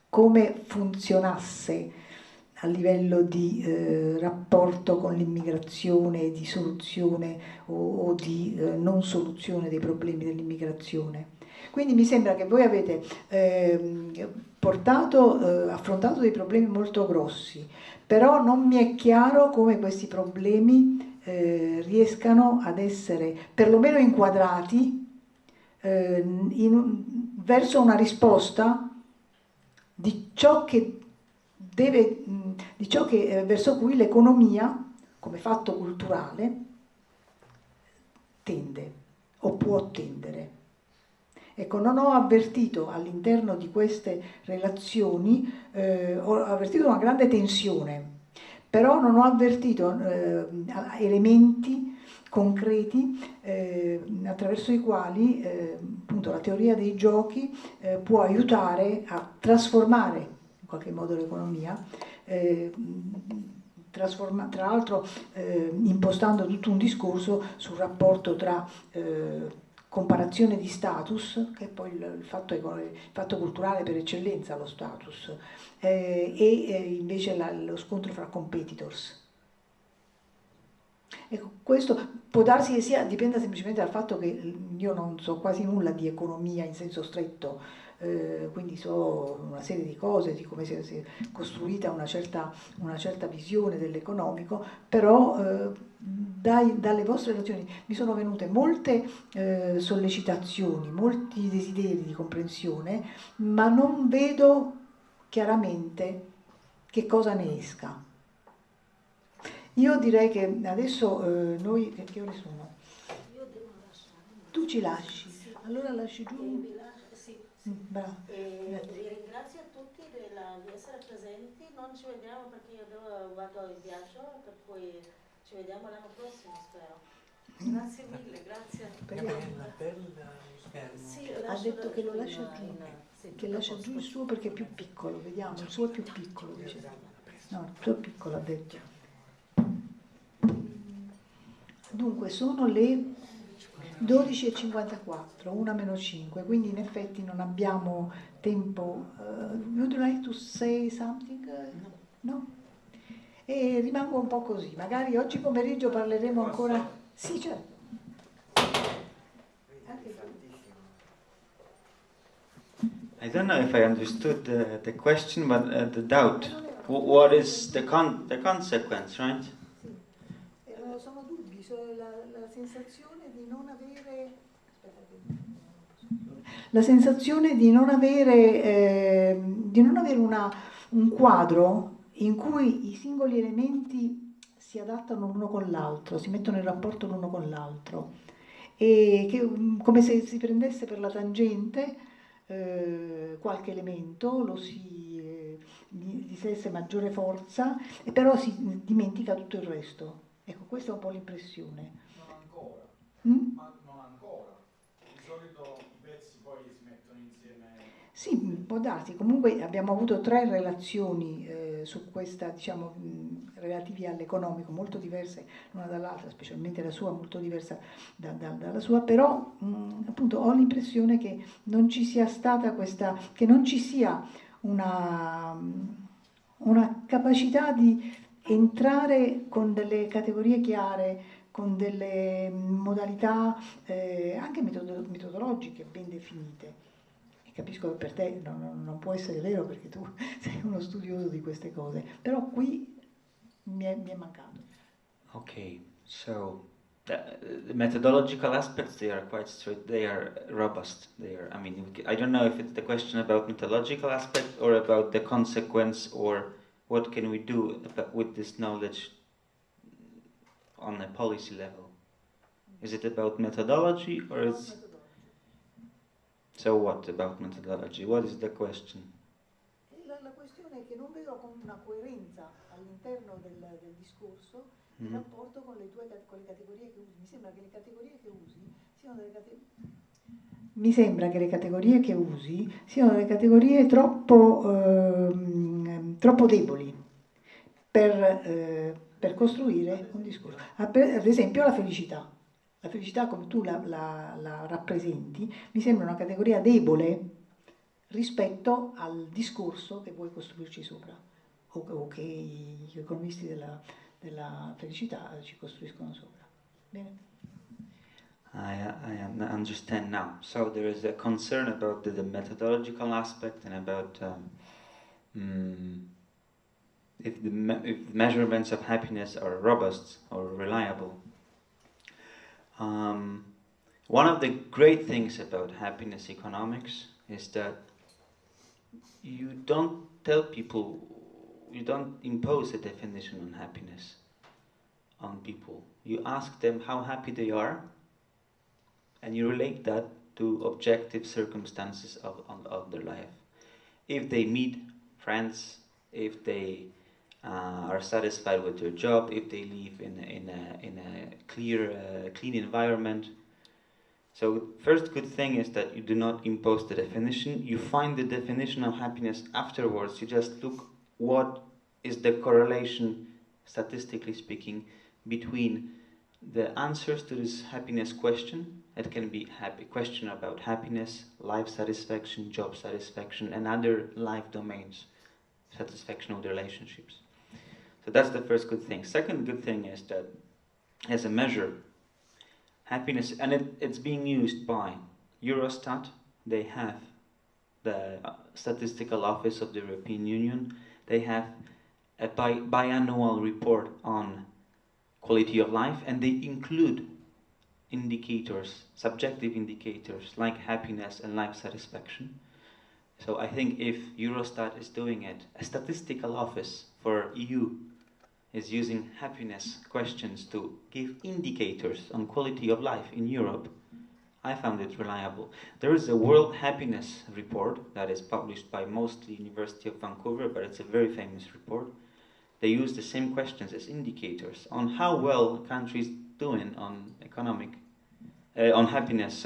Speaker 1: come funzionasse a livello di rapporto con l'immigrazione, di soluzione o di non soluzione dei problemi dell'immigrazione. Quindi mi sembra che voi avete affrontato dei problemi molto grossi, però non mi è chiaro come questi problemi riescano ad essere perlomeno inquadrati verso una risposta di ciò che verso cui l'economia, come fatto culturale, tende o può tendere. Ecco, non ho avvertito all'interno di queste relazioni, ho avvertito una grande tensione, però non ho avvertito elementi concreti attraverso i quali appunto la teoria dei giochi può aiutare a trasformare in qualche modo l'economia, tra l'altro impostando tutto un discorso sul rapporto tra comparazione di status, che è poi il fatto culturale per eccellenza, lo status, e invece lo scontro fra competitors. Ecco, questo può darsi che dipenda semplicemente dal fatto che io non so quasi nulla di economia in senso stretto, quindi so una serie di cose, di come si è costruita una certa visione dell'economico, però dalle vostre relazioni mi sono venute molte sollecitazioni, molti desideri di comprensione, ma non vedo chiaramente che cosa ne esca. Io direi che adesso noi, che ore sono?
Speaker 8: Io devo lasciare.
Speaker 1: Tu ci lasci,
Speaker 8: Sì.
Speaker 1: allora lasci giù.
Speaker 8: Vi lascio, sì.
Speaker 1: Bravo.
Speaker 8: Vi ringrazio a tutti di essere presenti, non ci vediamo perché io vado in viaggio, per cui ci vediamo l'anno prossimo, spero. Grazie mille, grazie.
Speaker 4: Bella, bella lo schermo.
Speaker 8: Sì,
Speaker 1: Ha detto che lo lascia giù, che lascia giù il suo perché è più piccolo, vediamo, il suo è più piccolo, dice. No, il suo è piccolo, ha detto. Dunque sono le 12:54, 1 meno 5, quindi in effetti non abbiamo tempo. Would you like to say something? No? E rimango un po' così, magari oggi pomeriggio parleremo ancora. Sì, certo.
Speaker 3: I don't know if I understood the question, but the doubt. What is the consequence, right?
Speaker 1: Sono dubbi, la sensazione di non avere. La sensazione di non avere un quadro in cui i singoli elementi si adattano l'uno con l'altro, si mettono in rapporto l'uno con l'altro, e che come se si prendesse per la tangente qualche elemento, gli si desse maggiore forza, e però si dimentica tutto il resto. Ecco, questa è un po' l'impressione.
Speaker 9: Non ancora, ma non ancora. Di solito i pezzi poi si mettono insieme.
Speaker 1: Sì, può darsi. Comunque abbiamo avuto 3 relazioni su questa, diciamo, relativi all'economico, molto diverse l'una dall'altra, specialmente la sua molto diversa dalla sua, però appunto ho l'impressione che non ci sia stata questa, che non ci sia una capacità di entrare con delle categorie chiare, con delle modalità anche metodologiche ben definite. Capisco che per te non può essere vero perché tu sei uno studioso di queste cose, però qui mi è mancato.
Speaker 3: Okay, so the methodological aspects, they are quite straight, they are robust. They are, I mean, I don't know if it's the question about methodological aspect or about the consequence or what can we do with this knowledge on a policy level. Is it about methodology or is... So what about methodology? What is the question?
Speaker 1: La questione è che non vedo una coerenza all'interno del discorso in rapporto con le con le categorie che usi. Mi sembra che le categorie che usi siano delle categorie... Mi sembra che le categorie che usi siano delle categorie troppo deboli per costruire un discorso. Ad esempio la felicità. La felicità come tu la rappresenti mi sembra una categoria debole rispetto al discorso che vuoi costruirci sopra o che gli economisti della felicità ci costruiscono sopra. Bene?
Speaker 3: I understand now. So there is a concern about the methodological aspect and about if measurements of happiness are robust or reliable. One of the great things about happiness economics is that you don't tell people, you don't impose a definition on happiness on people. You ask them how happy they are, and you relate that to objective circumstances of their life. If they meet friends, if they are satisfied with their job, if they live in a clean environment. So first good thing is that you do not impose the definition. You find the definition of happiness afterwards. You just look what is the correlation, statistically speaking, between the answers to this happiness question. It can be a question about happiness, life satisfaction, job satisfaction, and other life domains, satisfaction of the relationships. So that's the first good thing. Second good thing is that as a measure, happiness, and it's being used by Eurostat. They have the Statistical Office of the European Union. They have a biannual report on quality of life, and they include indicators, subjective indicators like happiness and life satisfaction. So I think if Eurostat is doing it, a statistical office for EU is using happiness questions to give indicators on quality of life in Europe, I found it reliable. There is a World Happiness Report that is published by mostly University of Vancouver, but it's a very famous report. They use the same questions as indicators on how well a country is doing on on happiness,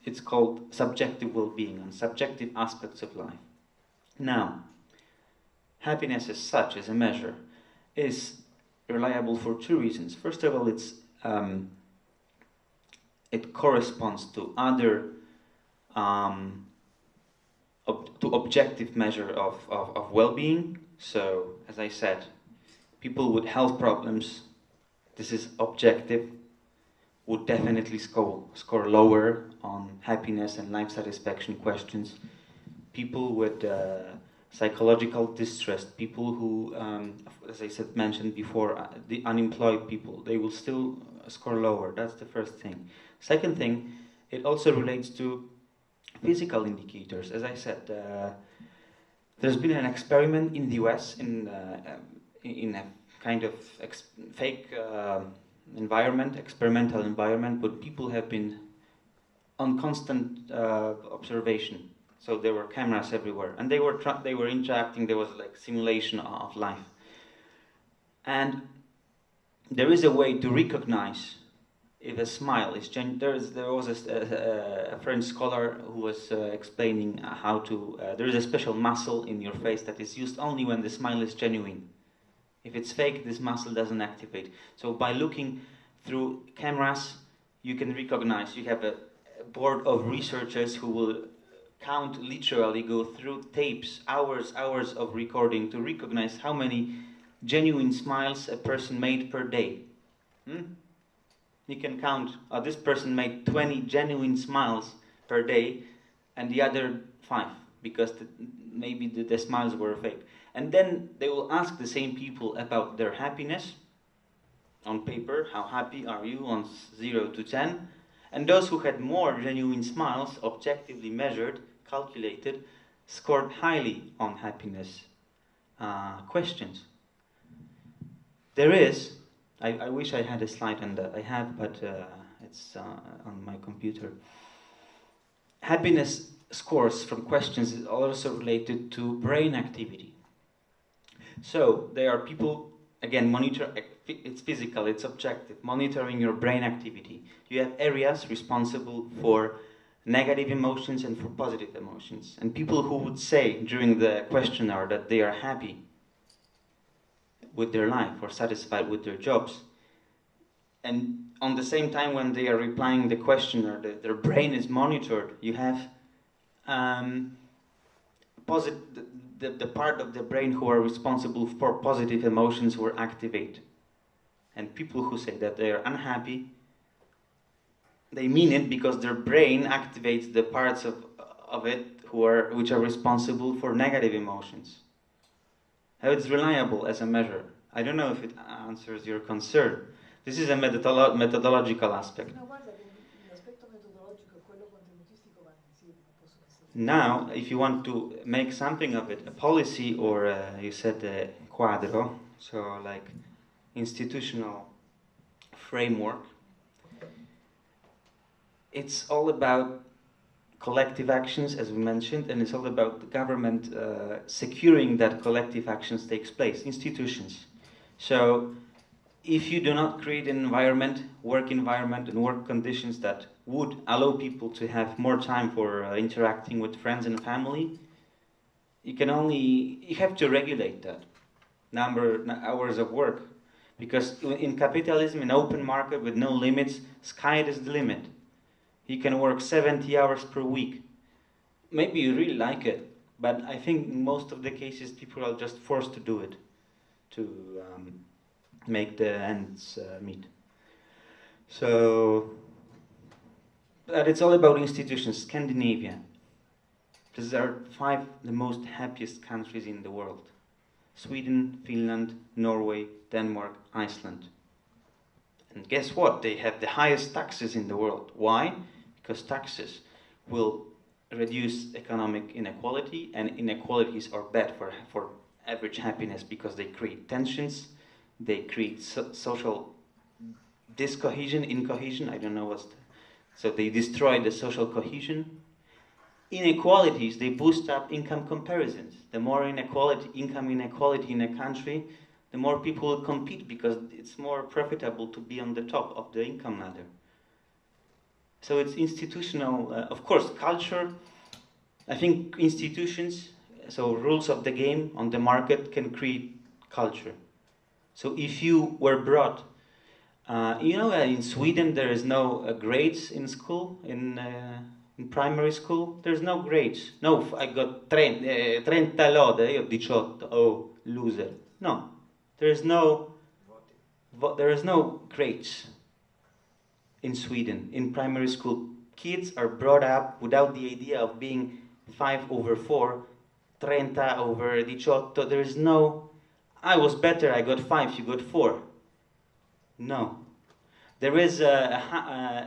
Speaker 3: it's called subjective well-being, on subjective aspects of life. Now, happiness as such, as a measure, is reliable for two reasons. First of all, it corresponds to other to objective measure of well-being. So, as I said, people with health problems, this is objective, would definitely score lower on happiness and life satisfaction questions. People with psychological distress, people who, as I said, mentioned before, the unemployed people, they will still score lower. That's the first thing. Second thing, it also relates to physical indicators. As I said, there's been an experiment in the US in a kind of fake experimental environment, but people have been on constant observation. So there were cameras everywhere, and they were interacting. There was like simulation of life, and there is a way to recognize if a smile is there was a French scholar who was explaining how to. There is a special muscle in your face that is used only when the smile is genuine. If it's fake, this muscle doesn't activate. So by looking through cameras, you can recognize. You have a board of researchers who will literally go through tapes, hours of recording to recognize how many genuine smiles a person made per day. You can count, this person made 20 genuine smiles per day and the other 5 because maybe the smiles were fake. And then they will ask the same people about their happiness on paper. How happy are you on 0 to 10? And those who had more genuine smiles, objectively measured, calculated, scored highly on happiness questions. There is, I wish I had a slide on that. I have, but it's on my computer. Happiness scores from questions is also related to brain activity. So there are people, again, monitor, it's physical, it's objective, monitoring your brain activity. You have areas responsible for negative emotions and for positive emotions. And people who would say during the questionnaire that they are happy with their life or satisfied with their jobs, and on the same time when they are replying the questionnaire, their brain is monitored. You have the part of the brain who are responsible for positive emotions will activate. And people who say that they are unhappy, they mean it because their brain activates the parts of it which are responsible for negative emotions. How it's reliable as a measure. I don't know if it answers your concern. This is a methodological aspect.
Speaker 1: No, guarda che l'aspetto metodologico e quello contenutistico vanno insieme, non possono essere.
Speaker 3: Now, if you want to make something of it, a policy or you said a quadro, so like institutional framework, it's all about collective actions, as we mentioned, and it's all about the government securing that collective actions takes place, institutions. So if you do not create an environment, and work conditions that would allow people to have more time for interacting with friends and family, you have to regulate that hours of work. Because in capitalism, an open market with no limits, sky is the limit. You can work 70 hours per week. Maybe you really like it, but I think in most of the cases people are just forced to do it to make the ends meet. So, but it's all about institutions. Scandinavia. These are 5 the most happiest countries in the world. Sweden, Finland, Norway, Denmark, Iceland. And guess what? They have the highest taxes in the world. Why? Because taxes will reduce economic inequality, and inequalities are bad for average happiness because they create tensions, they create social incohesion, I don't know what's so they destroy the social cohesion. Inequalities, they boost up income comparisons. The more income inequality in a country, the more people will compete because it's more profitable to be on the top of the income ladder. So it's institutional, of course, culture. I think institutions, so rules of the game on the market can create culture. So if you were brought, in Sweden there is no grades in school, in primary school, there's no grades. No, I got 30 lode, io 18, oh, loser. No, there is no grades in Sweden. In primary school, kids are brought up without the idea of being 5/4, 30 over 18. There is no, I was better, I got 5, you got 4. No. There is a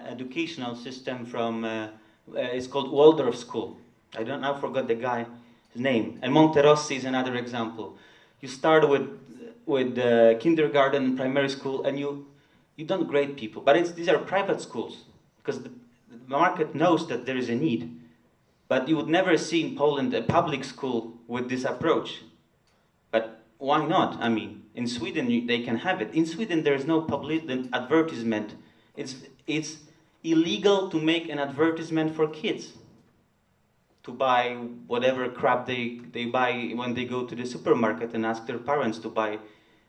Speaker 3: educational system from, it's called Waldorf School. I forgot the guy's name. And Monterossi is another example. You start with kindergarten and primary school, and you don't grade people. But these are private schools, because the market knows that there is a need. But you would never see in Poland a public school with this approach. But why not? I mean, in Sweden they can have it. In Sweden there is no public advertisement It's illegal to make an advertisement for kids to buy whatever crap they buy when they go to the supermarket and ask their parents to buy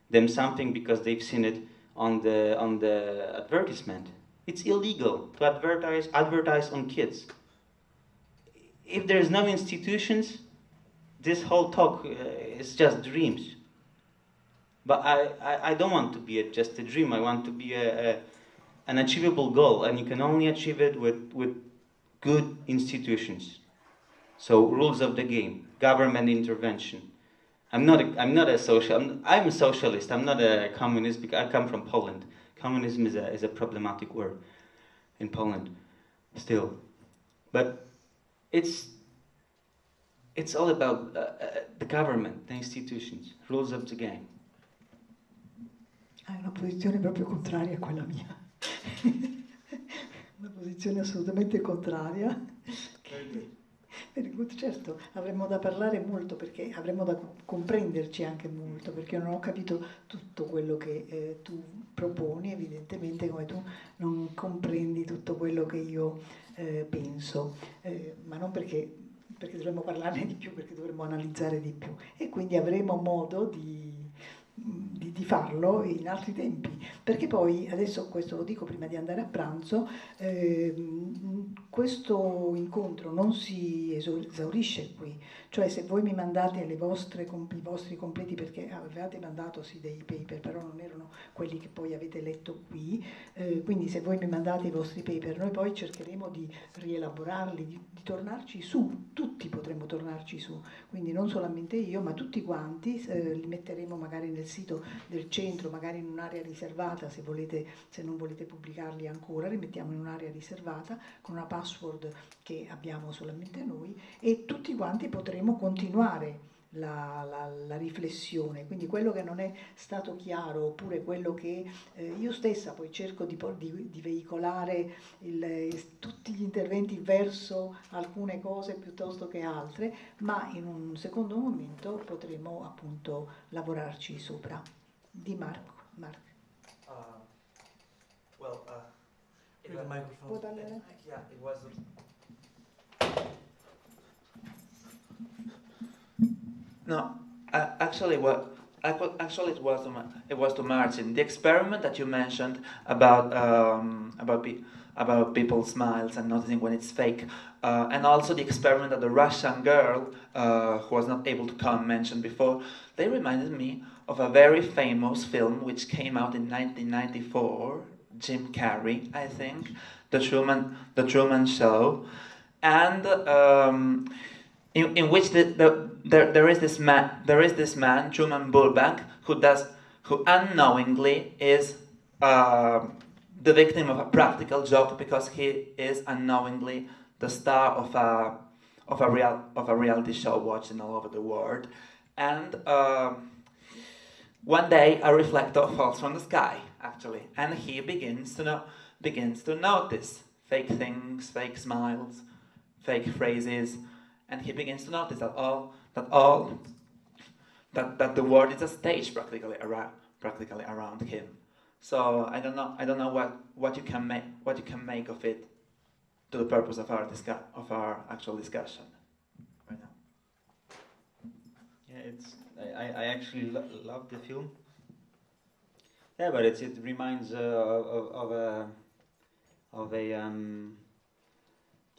Speaker 3: them something because they've seen it on the advertisement. It's illegal to advertise on kids. If there's no institutions, this whole talk is just dreams. But I don't want to be just a dream. I want to be an achievable goal, and you can only achieve it with good institutions. So rules of the game, government intervention. I'm not a socialist. I'm not a communist because I come from Poland. Communism is a problematic word in Poland, still. But it's all about the government, the institutions, rules of the game.
Speaker 1: Hai una posizione proprio contraria a quella mia. Una posizione assolutamente contraria. Very good, certo, avremmo da parlare molto perché avremmo da comprenderci anche molto, perché non ho capito tutto quello che tu proponi, evidentemente come tu non comprendi tutto quello che io penso, ma non perché dovremmo parlarne di più, perché dovremmo analizzare di più e quindi avremo modo di farlo in altri tempi, perché poi adesso questo lo dico prima di andare a pranzo, questo incontro non si esaurisce qui, cioè se voi mi mandate i vostri completi, perché avevate mandato sì dei paper, però non erano quelli che poi avete letto qui, quindi se voi mi mandate i vostri paper noi poi cercheremo di rielaborarli, di tornarci su, tutti potremmo tornarci su, quindi non solamente io ma tutti quanti, li metteremo magari nel sito del centro, magari in un'area riservata, se non volete pubblicarli ancora, li mettiamo in un'area riservata con una password che abbiamo solamente noi e tutti quanti potremo continuare la riflessione, quindi quello che non è stato chiaro oppure quello che io stessa poi cerco di veicolare tutti gli interventi verso alcune cose piuttosto che altre, ma in un secondo momento potremo appunto lavorarci sopra. Di Marco.
Speaker 4: With the microphone.
Speaker 9: Yeah, it was. No, actually, it was to Martin. The experiment that you mentioned about people's smiles and noticing when it's fake, and also the experiment that the Russian girl who was not able to come mentioned before. They reminded me of a very famous film which came out in 1994. Jim Carrey, I think, the Truman Show, and in which there is this man, Truman Burbank, who unknowingly is the victim of a practical joke because he is unknowingly the star of a reality show watching all over the world, and one day a reflector falls from the sky, actually, and he begins to notice fake things, fake smiles, fake phrases, and he begins to notice that the world is a stage practically around him. So I don't know what you can make of it to the purpose of our actual discussion right now.
Speaker 3: Yeah, I actually love the film. Yeah, but it reminds of a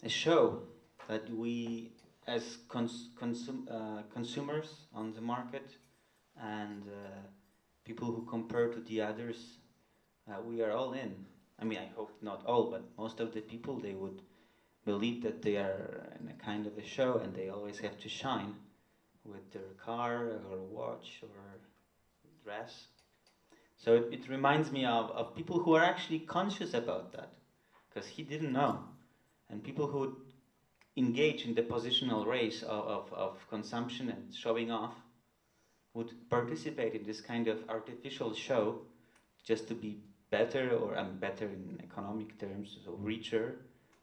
Speaker 3: show that we as consumers on the market and people who compare to the others, we are all in. I mean, I hope not all, but most of the people, they would believe that they are in a kind of a show and they always have to shine with their car or watch or dress. So it reminds me of people who are actually conscious about that, because he didn't know. And people who engage in the positional race of consumption and showing off would participate in this kind of artificial show just to be better, or better in economic terms, so richer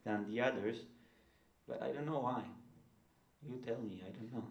Speaker 3: than the others. But I don't know why. You tell me, I don't know.